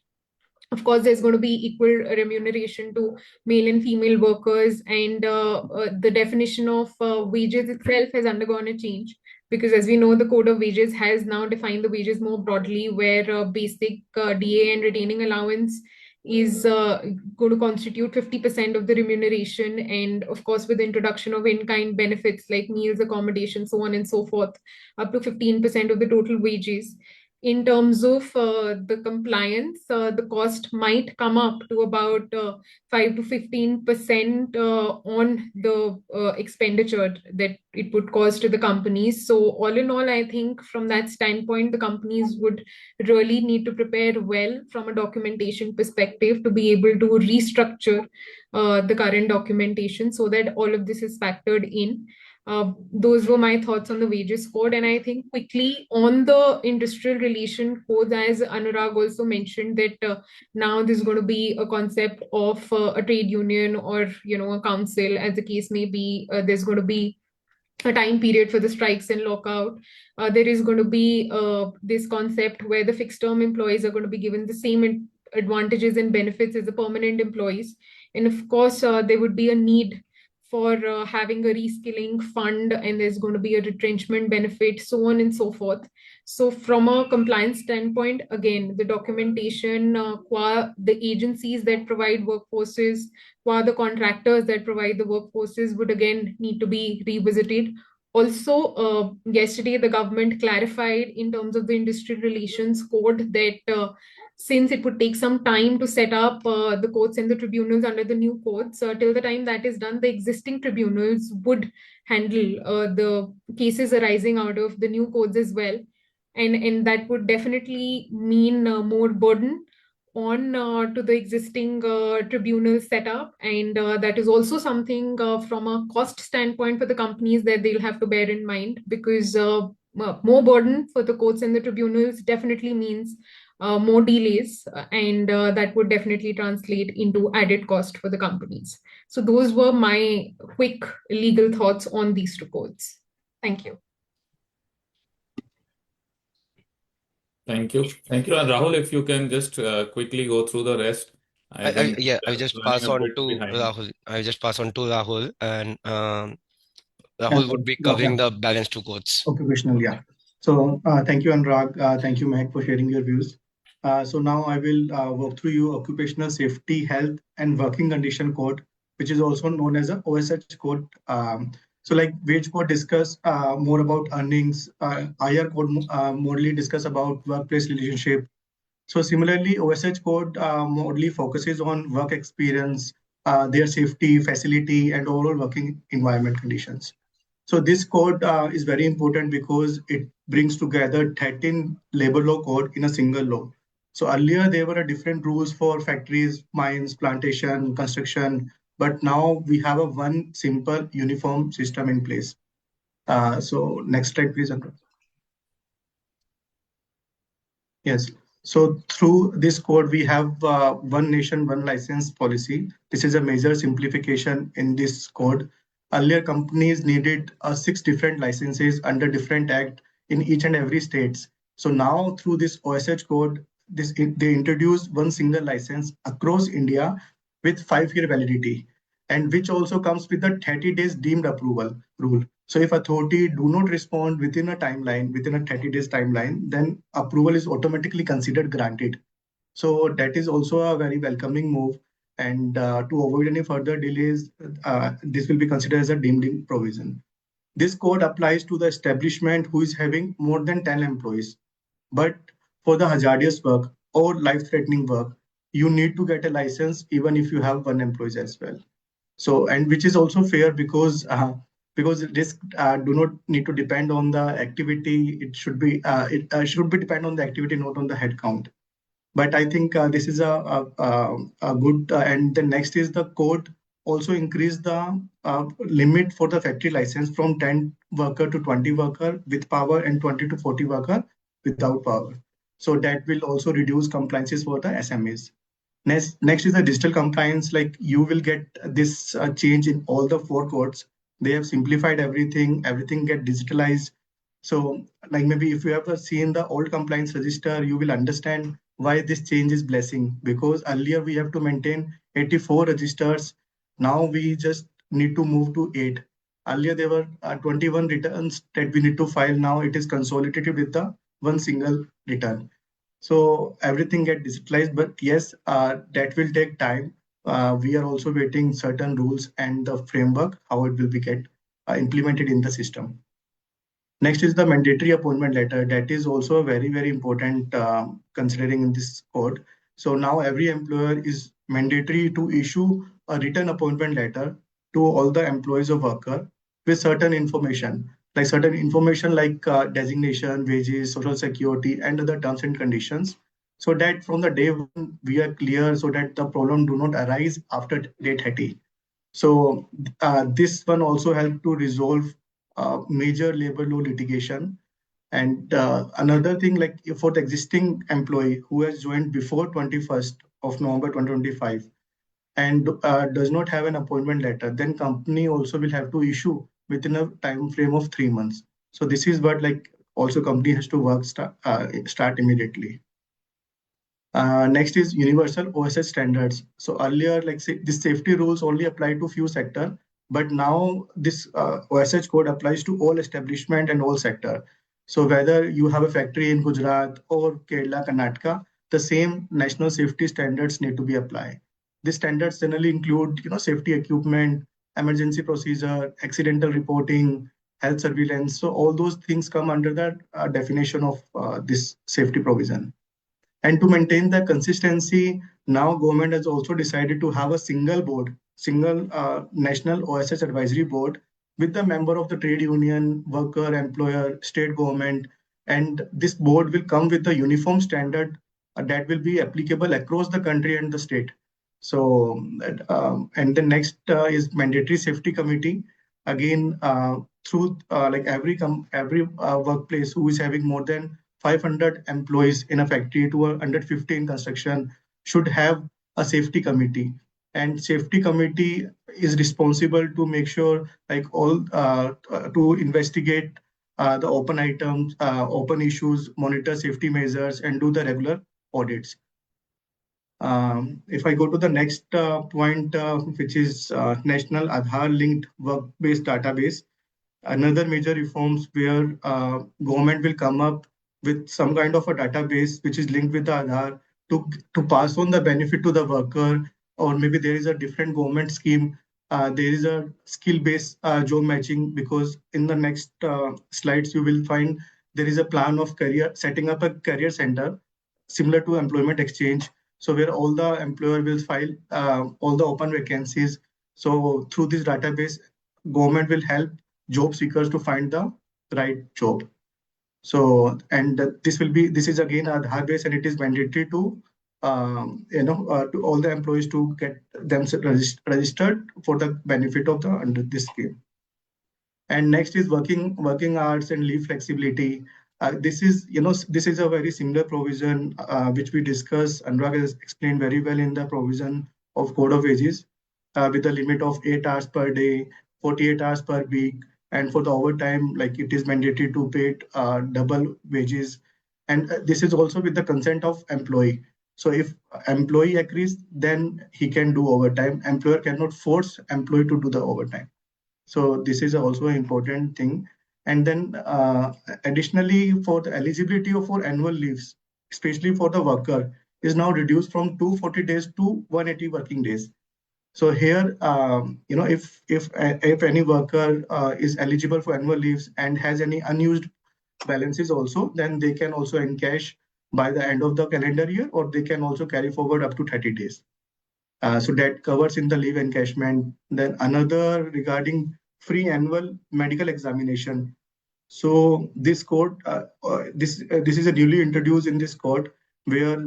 Of course, there's going to be equal remuneration to male and female workers, and the definition of wages itself has undergone a change, because as we know, the code of wages has now defined the wages more broadly, where basic DA and retaining allowance is going to constitute 50% of the remuneration, and of course with the introduction of in-kind benefits like meals, accommodation, so on and so forth, up to 15% of the total wages. In terms of the compliance, the cost might come up to about 5 to 15% on the expenditure that it would cost to the companies. So, all in all, I think from that standpoint, the companies would really need to prepare well from a documentation perspective to be able to restructure the current documentation so that all of this is factored in. Those were my thoughts on the wages code. And I think quickly on the industrial relation code, as Anurag also mentioned, that now there's going to be a concept of a trade union or, a council, as the case may be. There's going to be a time period for the strikes and lockout. There is going to be this concept where the fixed term employees are going to be given the same advantages and benefits as the permanent employees. And of course, there would be a need for having a reskilling fund, and there's going to be a retrenchment benefit, so on and so forth. So, from a compliance standpoint, again, the documentation, qua the agencies that provide workforces, qua the contractors that provide the workforces, would again need to be revisited. Also, yesterday the government clarified in terms of the industrial relations code that since it would take some time to set up the courts and the tribunals under the new courts, till the time that is done, the existing tribunals would handle the cases arising out of the new codes as well. And that would definitely mean more burden on to the existing tribunal setup, and that is also something from a cost standpoint for the companies that they'll have to bear in mind, because more burden for the courts and the tribunals definitely means more delays, and that would definitely translate into added cost for the companies. So those were my quick legal thoughts on these two codes. Thank you. Thank you. Thank you. And Rahul, if you can just quickly go through the rest. I think Yeah, we I are just running pass a on bit to behind. Rahul. I just pass on to Rahul, and Yeah, Rahul would be covering the balance two codes. occupational, yeah. So thank you, Anurag. Thank you, Mehak, for sharing your views. So now I will walk through you occupational safety, health, and working condition code, which is also known as a OSH code. So like wage code discuss more about earnings, IR code morely discuss about workplace relationship. So similarly, OSH code mostly focuses on work experience, their safety, facility, and overall working environment conditions. So this code is very important because it brings together 13 labor law code in a single law. So earlier there were different rules for factories, mines, plantation, construction, but now we have a one simple uniform system in place. So next slide, please, Anurag. Yes. So through this code, we have one nation, one license policy. This is a major simplification in this code. Earlier, companies needed 6 different licenses under different act in each and every states. So now through this OSH code, they introduce one single license across India with 5-year validity, and which also comes with a 30 days deemed approval rule. So if authority do not respond within a timeline, within a 30 days timeline, then approval is automatically considered granted. So that is also a very welcoming move. And to avoid any further delays, this will be considered as a deemed provision. This code applies to the establishment who is having more than 10 employees. But for the hazardous work or life-threatening work, you need to get a license even if you have 1 employee as well. So, and which is also fair because risk do not need to depend on the activity. It should be depend on the activity, not on the head count. But I think this is a good. And the next is the code also increase the limit for the factory license from 10 worker to 20 worker with power and 20 to 40 worker without power. So that will also reduce compliances for the SMEs. Next is the digital compliance. Like you will get this change in all the 4 codes. They have simplified everything. Everything get digitalized. So like maybe if you have seen the old compliance register, you will understand why this change is blessing. Because earlier we have to maintain 84 registers. Now we just need to move to 8. Earlier there were 21 returns that we need to file. Now it is consolidated with the one single return. So everything get digitalized, but yes, that will take time. We are also waiting certain rules and the framework, how it will be get implemented in the system. Next is the mandatory appointment letter. That is also very, very important considering in this code. So now every employer is mandatory to issue a written appointment letter to all the employees or worker with certain information like designation, wages, social security, and other terms and conditions. So that from the day one, we are clear so that the problem do not arise after day 30. So this one also helped to resolve major labor law litigation. And another thing, like for the existing employee who has joined before 21st of November 2025 and does not have an appointment letter, then company also will have to issue within a time frame of 3 months. So this is what like also company has to start immediately. Next is universal OSH standards. So earlier, like the safety rules only apply to few sector, but now this OSH code applies to all establishment and all sector. So whether you have a factory in Gujarat or Kerala, Karnataka, the same national safety standards need to be applied. These standards generally include, safety equipment, emergency procedure, accidental reporting, health surveillance. So all those things come under the definition of this safety provision. And to maintain the consistency, now government has also decided to have a single board, single national OSH advisory board with the member of the trade union, worker, employer, state government. And this board will come with a uniform standard that will be applicable across the country and the state. So, and the next is mandatory safety committee. Again, through like every workplace who is having more than 500 employees in a factory to 150 in construction should have a safety committee. And safety committee is responsible to make sure like all to investigate the open items, open issues, monitor safety measures, and do the regular audits. If I go to the next point, which is National Aadhaar linked work-based database, another major reforms where government will come up with some kind of a database which is linked with the Aadhaar to pass on the benefit to the worker, or maybe there is a different government scheme. There is a skill-based job matching, because in the next slides you will find there is a plan of career setting up a career center similar to employment exchange. So where all the employer will file all the open vacancies. So through this database, government will help job seekers to find the right job. So, and this is again a Aadhaar base, and it is mandatory to to all the employees to get themselves registered for the benefit of the under this scheme. And next is working hours and leave flexibility. This is this is a very similar provision which we discussed. Anurag has explained very well in the provision of Code of Wages, with a limit of 8 hours per day, 48 hours per week, and for the overtime, like it is mandatory to pay double wages. And this is also with the consent of employee. So if employee agrees, then he can do overtime. Employer cannot force employee to do the overtime. So this is also an important thing. And then additionally, for the eligibility for annual leaves, especially for the worker, is now reduced from 240 days to 180 working days. So here, if any worker is eligible for annual leaves and has any unused balances also, then they can also encash by the end of the calendar year, or they can also carry forward up to 30 days. So that covers in the leave encashment. Then another regarding free annual medical examination. So this code, this is a newly introduced in this code, where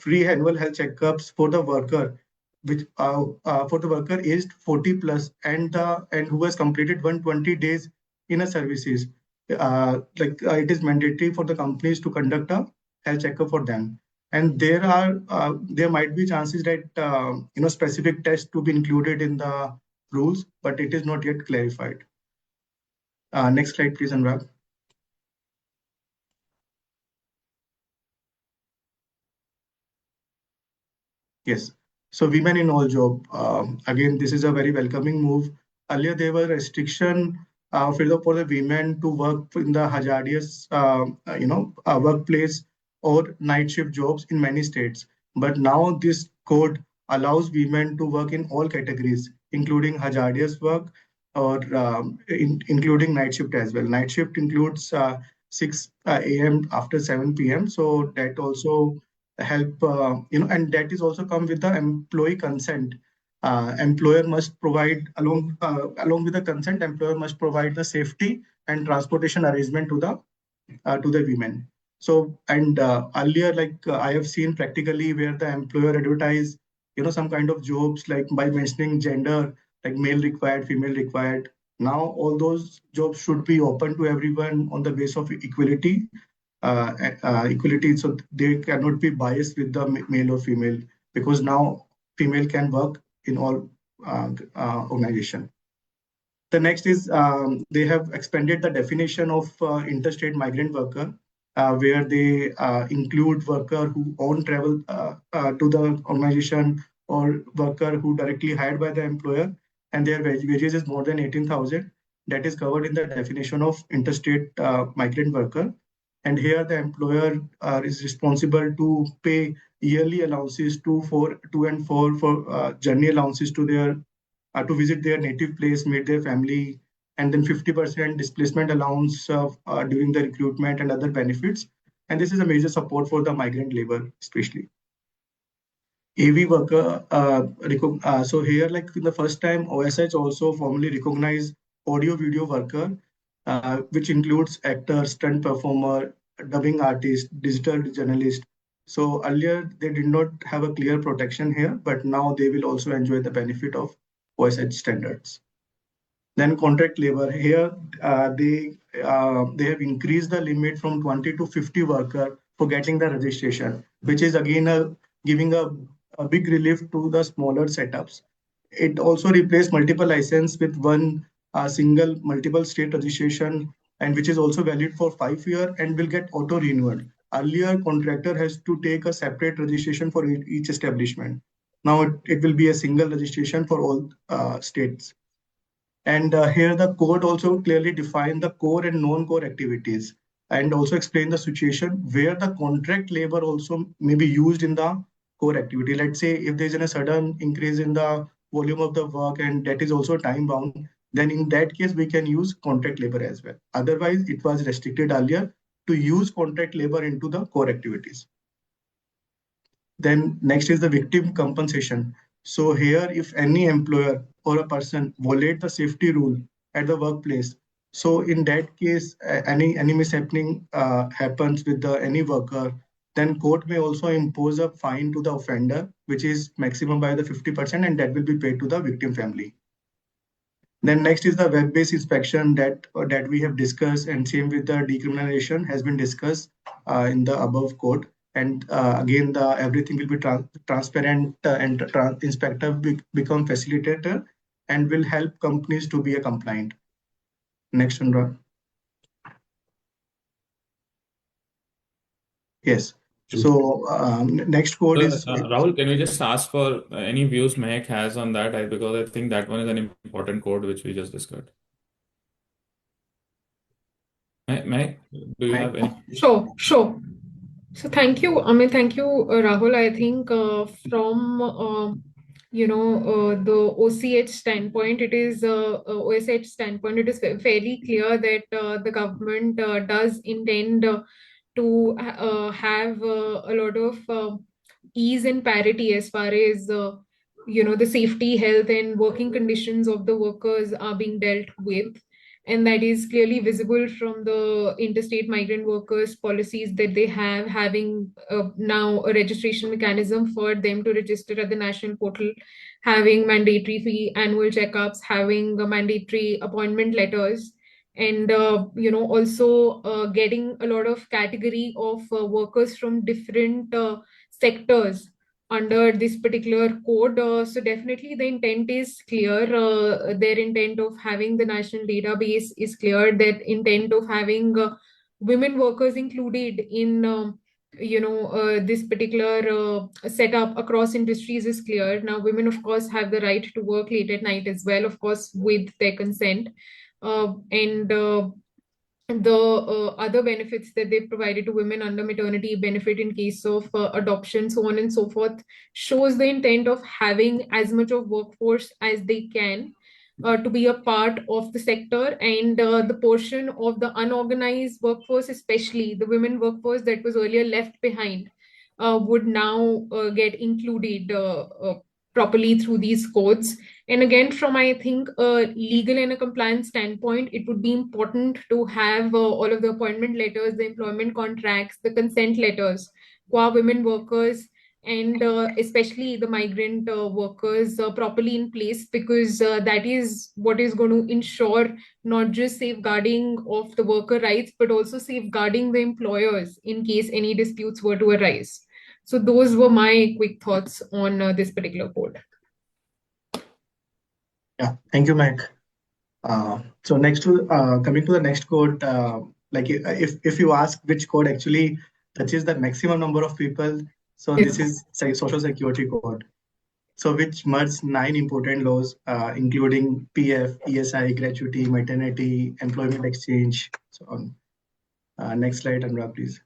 free annual health checkups for the worker, which for the worker aged 40 plus and who has completed 120 days in a services. It is mandatory for the companies to conduct a health checkup for them. And there might be chances that specific tests to be included in the rules, but it is not yet clarified. Next slide, please, Anurag. Yes. So women in all job. Again, this is a very welcoming move. Earlier, there were restriction for the women to work in the hazardous, workplace or night shift jobs in many states. But now this code allows women to work in all categories, including hazardous work or including night shift as well. Night shift includes 6 a.m. after 7 p.m. So that also help, and that is also come with the employee consent. Employer must provide along with the consent, employer must provide the safety and transportation arrangement to the women. So, and earlier, I have seen practically where the employer advertise, some kind of jobs like by mentioning gender, like male required, female required. Now all those jobs should be open to everyone on the basis of equality. So they cannot be biased with the male or female, because now female can work in all organization. The next is they have expanded the definition of interstate migrant worker. where they include worker who own travel to the organization or worker who directly hired by the employer and their wages is more than 18,000. That is covered in the definition of interstate migrant worker. And here the employer is responsible to pay yearly allowances to and for journey allowances to their to visit their native place, meet their family, and then 50% displacement allowance during the recruitment and other benefits. And this is a major support for the migrant labor, especially. AV worker, so here, like in the first time, OSH also formally recognized audio video worker, which includes actor, stunt performer, dubbing artist, digital journalist. So earlier they did not have a clear protection here, but now they will also enjoy the benefit of OSH standards. Then contract labor here, they have increased the limit from 20 to 50 worker for getting the registration, which is again giving a big relief to the smaller setups. It also replaced multiple license with one single multiple state registration, and which is also valid for 5 years and will get auto renewed. Earlier, contractor has to take a separate registration for each establishment. Now it will be a single registration for all states. And here the code also clearly define the core and non-core activities and also explain the situation where the contract labor also may be used in the core activity. Let's say if there's a sudden increase in the volume of the work and that is also time bound, then in that case, we can use contract labor as well. Otherwise, it was restricted earlier to use contract labor into the core activities. Then next is the victim compensation. So here, if any employer or a person violate the safety rule at the workplace, so in that case, any mishappening happens with any worker, then court may also impose a fine to the offender, which is maximum by the 50%, and that will be paid to the victim family. Then next is the web-based inspection that we have discussed, and same with the decriminalization has been discussed in the above code. And again, everything will be transparent and inspector become facilitator and will help companies to be a compliant. Next, Chandra. Yes. So next code is Rahul, can we just ask for any views Mehak has on that? Because I think that one is an important code which we just discussed. Mehak, do you have any? Sure. So thank you, Amit. Thank you, Rahul. I think from the OCH standpoint, it is OSH standpoint, it is fairly clear that the government does intend to have a lot of ease and parity as far as the safety, health, and working conditions of the workers are being dealt with. And that is clearly visible from the interstate migrant workers policies that they have, having now a registration mechanism for them to register at the national portal, having mandatory fee annual checkups, having mandatory appointment letters, and also getting a lot of category of workers from different sectors under this particular code. So definitely the intent is clear. Their intent of having the national database is clear. That intent of having women workers included in this particular setup across industries is clear. Now, women, of course, have the right to work late at night as well, of course, with their consent. And the other benefits that they've provided to women under maternity benefit in case of adoption, so on and so forth, shows the intent of having as much of workforce as they can to be a part of the sector, and the portion of the unorganized workforce, especially the women workforce that was earlier left behind, would now get included properly through these codes. And again, from I think a legal and a compliance standpoint, it would be important to have all of the appointment letters, the employment contracts, the consent letters for women workers, and especially the migrant workers properly in place, because that is what is going to ensure not just safeguarding of the worker rights, but also safeguarding the employers in case any disputes were to arise. So those were my quick thoughts on this particular code. Yeah, thank you, Mike. So next to coming to the next code, like if you ask which code actually touches the maximum number of people, so this is Social Security code. So which merged 9 important laws, including PF, ESI, gratuity, maternity, employment exchange, so on. Next slide, Anurag, please.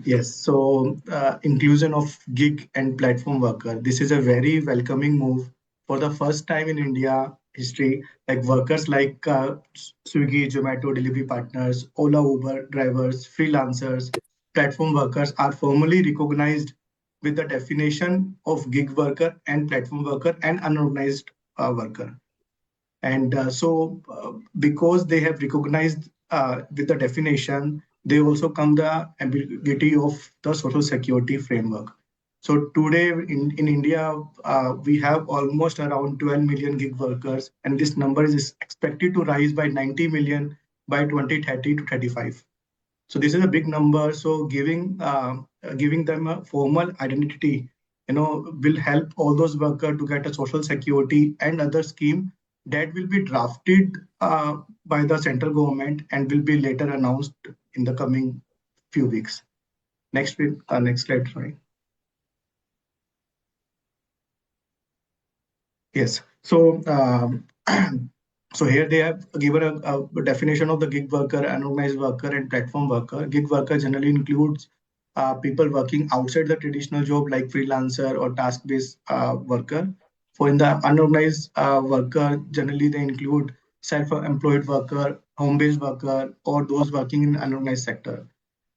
Yes, so inclusion of gig and platform worker. This is a very welcoming move. For the first time in India history, like workers like Swiggy, Zomato, delivery partners, Ola, Uber drivers, freelancers, platform workers are formally recognized with the definition of gig worker and platform worker and unorganized worker. And because they have recognized with the definition, they also come the ambiguity of the social security framework. So today in India, we have almost around 12 million gig workers, and this number is expected to rise by 90 million by 2030 to 35. So this is a big number. So giving them a formal identity, will help all those workers to get a social security and other scheme that will be drafted by the central government and will be later announced in the coming few weeks. Next slide, sorry. Yes. So so here they have given a definition of the gig worker, unorganized worker, and platform worker. Gig worker generally includes people working outside the traditional job, like freelancer or task-based worker. For in the unorganized worker, generally they include self-employed worker, home-based worker, or those working in unorganized sector.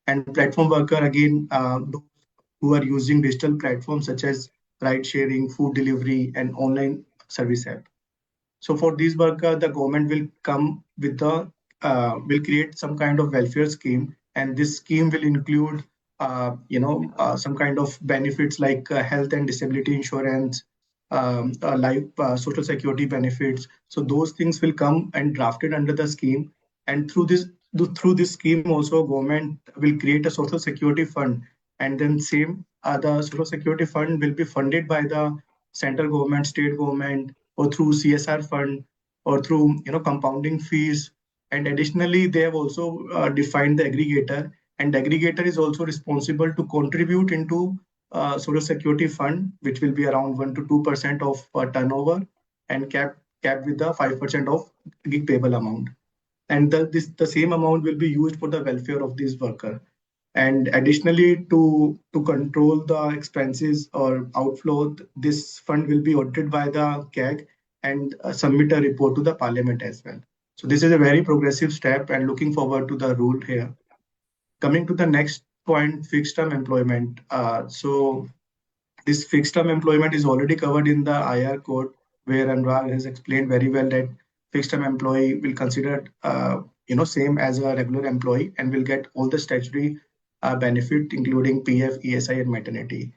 And platform worker, again, those who are using digital platforms such as ride sharing, food delivery, and online service app. So for these workers, the government will come with will create some kind of welfare scheme, and this scheme will include, some kind of benefits like health and disability insurance, life, social security benefits. So those things will come and drafted under the scheme, and through this scheme also government will create a social security fund, and then the social security fund will be funded by the central government, state government, or through CSR fund, or through compounding fees. And additionally, they have also defined the aggregator, and the aggregator is also responsible to contribute into social security fund, which will be around 1 to 2% of turnover, and capped with the 5% of gig payable amount. And the same amount will be used for the welfare of this worker. And additionally, to control the expenses or outflow, this fund will be audited by the CAG and submit a report to the parliament as well. So this is a very progressive step, and looking forward to the rule here. Coming to the next point, fixed term employment. So this fixed term employment is already covered in the IR code, where Anurag has explained very well that fixed term employee will consider same as a regular employee and will get all the statutory benefit, including PF, ESI, and maternity.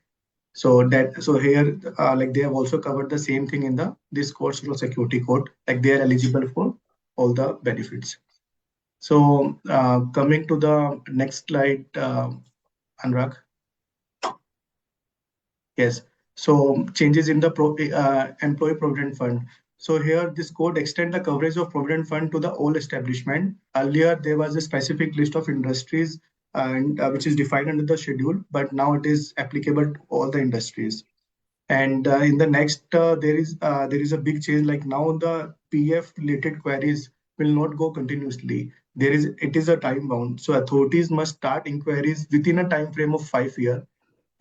So here, like they have also covered the same thing in this core social security code, like they are eligible for all the benefits. So coming to the next slide, Anurag. Yes. So changes in the employee provident fund. So here, this code extend the coverage of provident fund to the all establishment. Earlier, there was a specific list of industries and which is defined under the schedule, but now it is applicable to all the industries. And in the next, there is a big change. Like now, the PF related queries will not go continuously. It is a time bound. So authorities must start inquiries within a time frame of 5 years,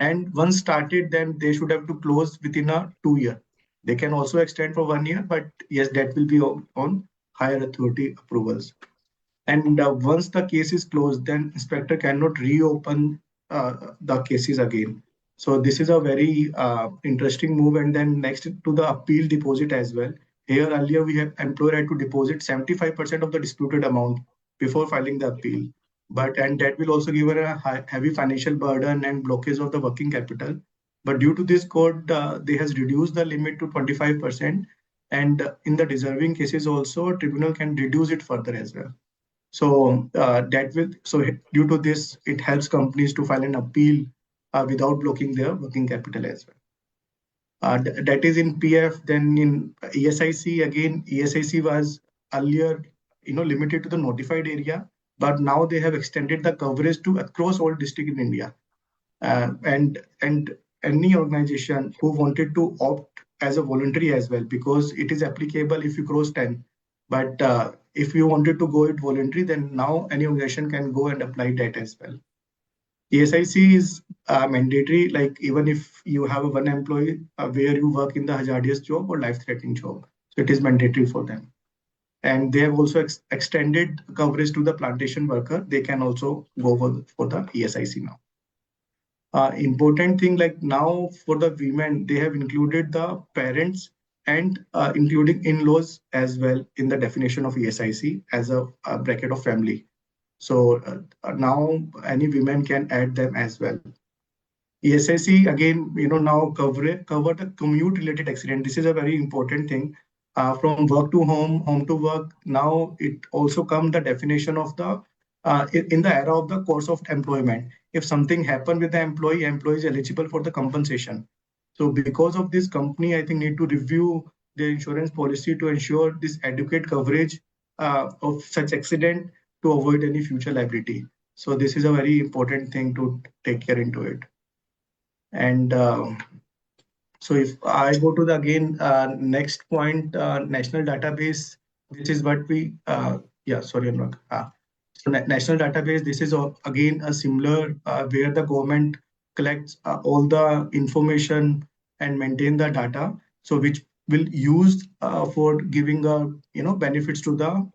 and once started, then they should have to close within a 2 year. They can also extend for 1 year, but yes, that will be on higher authority approvals. And once the case is closed, then inspector cannot reopen the cases again. So this is a very interesting move. And then next to the appeal deposit as well. Here earlier we have employer had to deposit 75% of the disputed amount before filing the appeal. And that will also give her a heavy financial burden and blockage of the working capital. But due to this code, they has reduced the limit to 25%. And in the deserving cases also, tribunal can reduce it further as well. So due to this, it helps companies to file an appeal without blocking their working capital as well. That is in PF. Then in ESIC, again, ESIC was earlier limited to the notified area, but now they have extended the coverage to across all districts in India. And any organization who wanted to opt as a voluntary as well, because it is applicable if you cross 10. But if you wanted to go it voluntary, then now any organization can go and apply that as well. ESIC is mandatory, like even if you have a one employee where you work in the hazardous job or life-threatening job. So it is mandatory for them. And they have also extended coverage to the plantation worker. They can also go for the ESIC now. Important thing, like now for the women, they have included the parents and including in-laws as well in the definition of ESIC as a bracket of family. So now any women can add them as well. ESIC again, now cover the commute related accident. This is a very important thing. From work to home, home to work. Now it also comes the definition of the in the era of the course of employment. If something happened with the employee is eligible for the compensation. So because of this, company I think need to review their insurance policy to ensure this adequate coverage of such accident to avoid any future liability. So this is a very important thing to take care into it. And so if I go to the again next point, national database, this is what we yeah, sorry, Anurag. So national database, this is again a similar where the government collects all the information and maintain the data, so which will use for giving benefits to the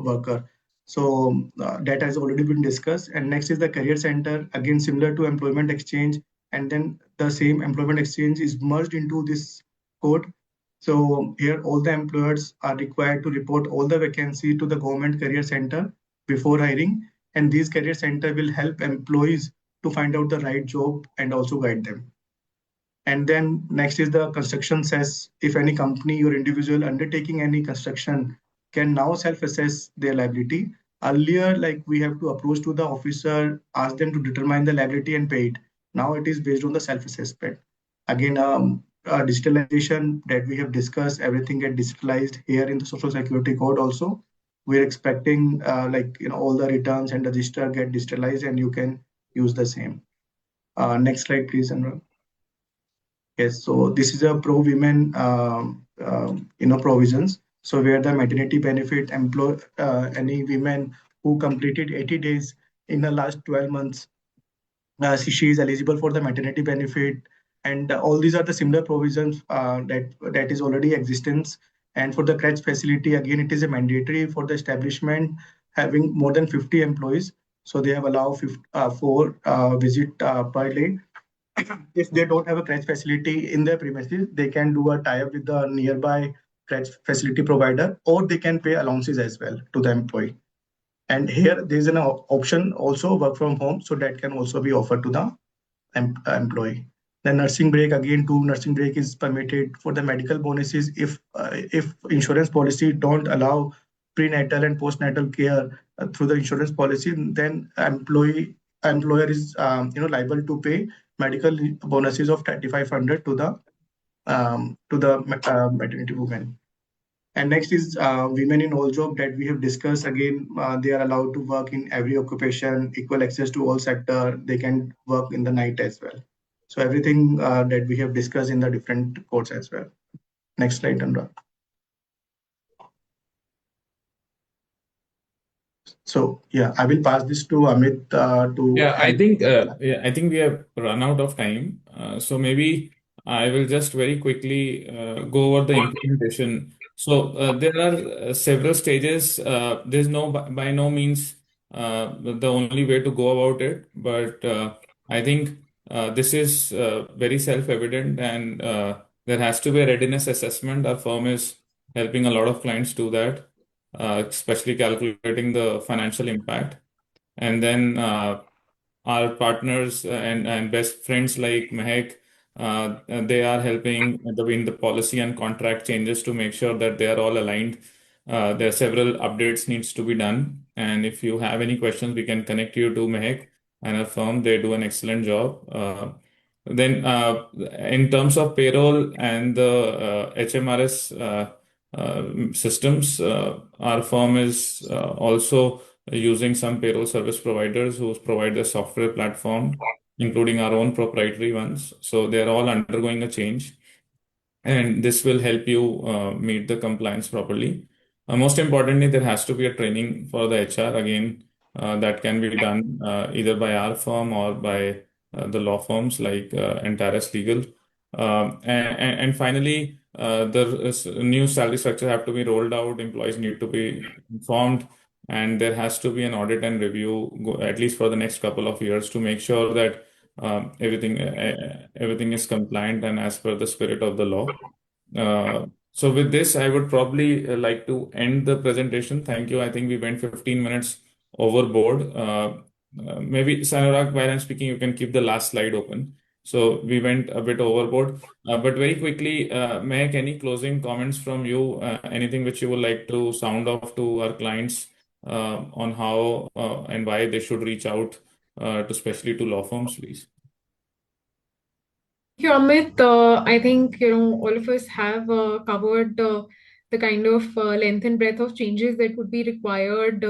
worker. So that has already been discussed. And next is the career center, again similar to employment exchange, and then the same employment exchange is merged into this code. So here all the employers are required to report all the vacancy to the government career center before hiring, and these career center will help employees to find out the right job and also guide them. And then next is the construction cess. If any company or individual undertaking any construction can now self-assess their liability. Earlier, like we have to approach to the officer, ask them to determine the liability and pay it. Now it is based on the self-assessment. Again, digitalization that we have discussed, everything get digitalized here in the Social Security Code also. We're expecting all the returns and register get digitalized and you can use the same. Next slide, please, Anurag. Yes, so this is a pro-women provisions. So where the maternity benefit employ any women who completed 80 days in the last 12 months, she is eligible for the maternity benefit. And all these are the similar provisions that is already existence. And for the crèche facility, again, it is a mandatory for the establishment having more than 50 employees. So they have allowed 4 visit per day. If they don't have a crèche facility in their premises, they can do a tie-up with the nearby crèche facility provider, or they can pay allowances as well to the employee. And here there's an option also work from home, so that can also be offered to the employee. The nursing break, again, 2 nursing break is permitted for the medical bonuses. If insurance policy don't allow prenatal and postnatal care through the insurance policy, then employer is liable to pay medical bonuses of 3,500 to the maternity women. And next is women in all job that we have discussed. Again, they are allowed to work in every occupation, equal access to all sector. They can work in the night as well. So everything that we have discussed in the different codes as well. Next slide, Anurag. So yeah, I will pass this to Amit to. Yeah, I think we have run out of time. So maybe I will just very quickly go over the implementation. So there are several stages. There's by no means the only way to go about it, but I think this is very self-evident, and there has to be a readiness assessment. Our firm is helping a lot of clients do that, especially calculating the financial impact. And then our partners and best friends like Mehak, they are helping in the policy and contract changes to make sure that they are all aligned. There are several updates needs to be done. And if you have any questions, we can connect you to Mehak and our firm. They do an excellent job. Then in terms of payroll and the HMRS systems. Our firm is also using some payroll service providers who provide the software platform, including our own proprietary ones. So they're all undergoing a change, and this will help you meet the compliance properly. Most importantly, there has to be a training for the HR again that can be done either by our firm or by the law firms like Antares Legal. And finally, the new salary structure have to be rolled out. Employees need to be informed, and there has to be an audit and review at least for the next couple of years to make sure that everything is compliant and as per the spirit of the law. So with this, I would probably like to end the presentation. Thank you. I think we went 15 minutes overboard. Maybe Sanurag, while I'm speaking, you can keep the last slide open. So we went a bit overboard. But very quickly, Mehak, any closing comments from you? Anything which you would like to sound off to our clients on how and why they should reach out to especially to law firms, please? Yeah, Amit, I think all of us have covered the kind of length and breadth of changes that would be required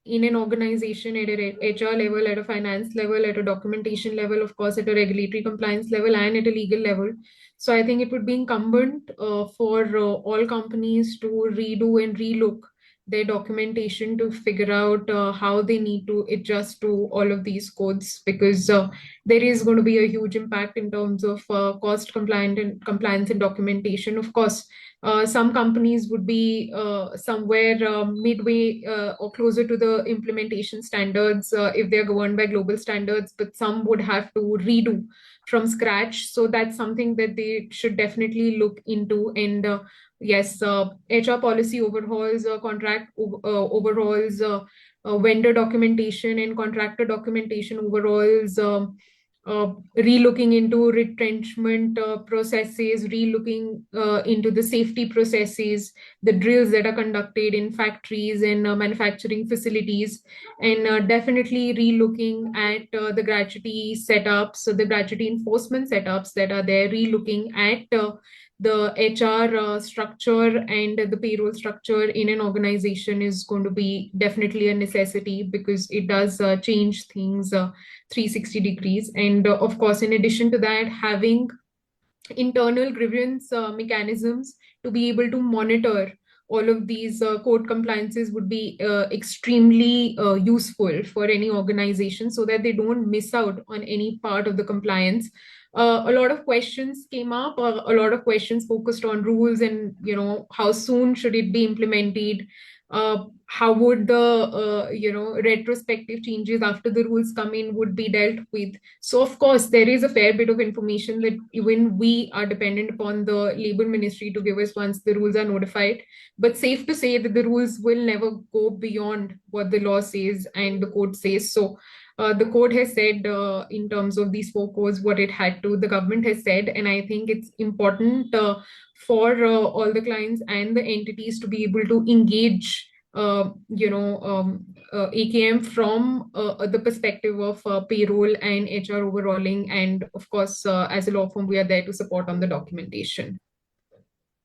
in an organization at a HR level, at a finance level, at a documentation level, of course, at a regulatory compliance level, and at a legal level. So I think it would be incumbent for all companies to redo and relook their documentation to figure out how they need to adjust to all of these codes, because there is going to be a huge impact in terms of cost compliant and compliance and documentation. Of course, some companies would be somewhere midway or closer to the implementation standards if they're governed by global standards, but some would have to redo from scratch. So that's something that they should definitely look into. And yes, HR policy overhauls, contract overhauls, vendor documentation and contractor documentation overalls, relooking into retrenchment processes, relooking into the safety processes, the drills that are conducted in factories and manufacturing facilities, and definitely relooking at the gratuity setups, so the gratuity enforcement setups that are there, relooking at the HR structure and the payroll structure in an organization is going to be definitely a necessity, because it does change things 360 degrees. And of course, in addition to that, having internal grievance mechanisms to be able to monitor all of these code compliances would be extremely useful for any organization, so that they don't miss out on any part of the compliance. A lot of questions came up, a lot of questions focused on rules and how soon should it be implemented, how would the retrospective changes after the rules come in would be dealt with. So of course there is a fair bit of information that even we are dependent upon the labor ministry to give us once the rules are notified, but safe to say that the rules will never go beyond what the law says and the code says. So the code has said in terms of these four codes what it had to, the government has said, and I think it's important for all the clients and the entities to be able to engage AKM from the perspective of payroll and HR overhauling. And of course, as a law firm, we are there to support on the documentation.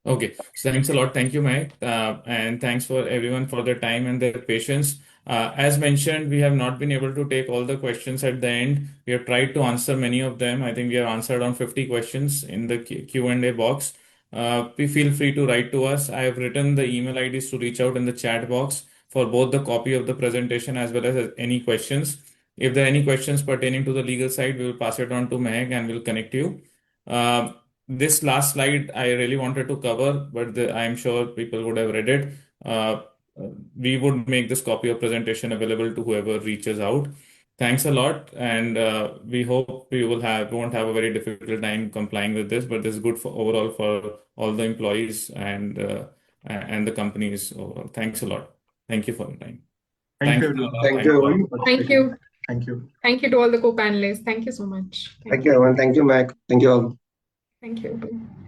Okay, so thanks a lot. Thank you, Mike. And thanks for everyone for their time and their patience. As mentioned, we have not been able to take all the questions at the end. We have tried to answer many of them. I think we have answered on 50 questions in the Q&A box. We feel free to write to us. I have written the email IDs to reach out in the chat box for both the copy of the presentation as well as any questions. If there are any questions pertaining to the legal side, we will pass it on to Meg and we'll connect you. This last slide I really wanted to cover, but I'm sure people would have read it. We would make this copy of presentation available to whoever reaches out. Thanks a lot, and we hope we won't have a very difficult time complying with this, but this is good for overall for all the employees and the companies overall. Thanks a lot. Thank you for your time. Thank Thanks. you. Thank you, everyone. Thank you. Thank you. Thank you to all the co-panelists. Thank you so much. Thank you, everyone. Thank you, Mac. Thank you all. Thank you.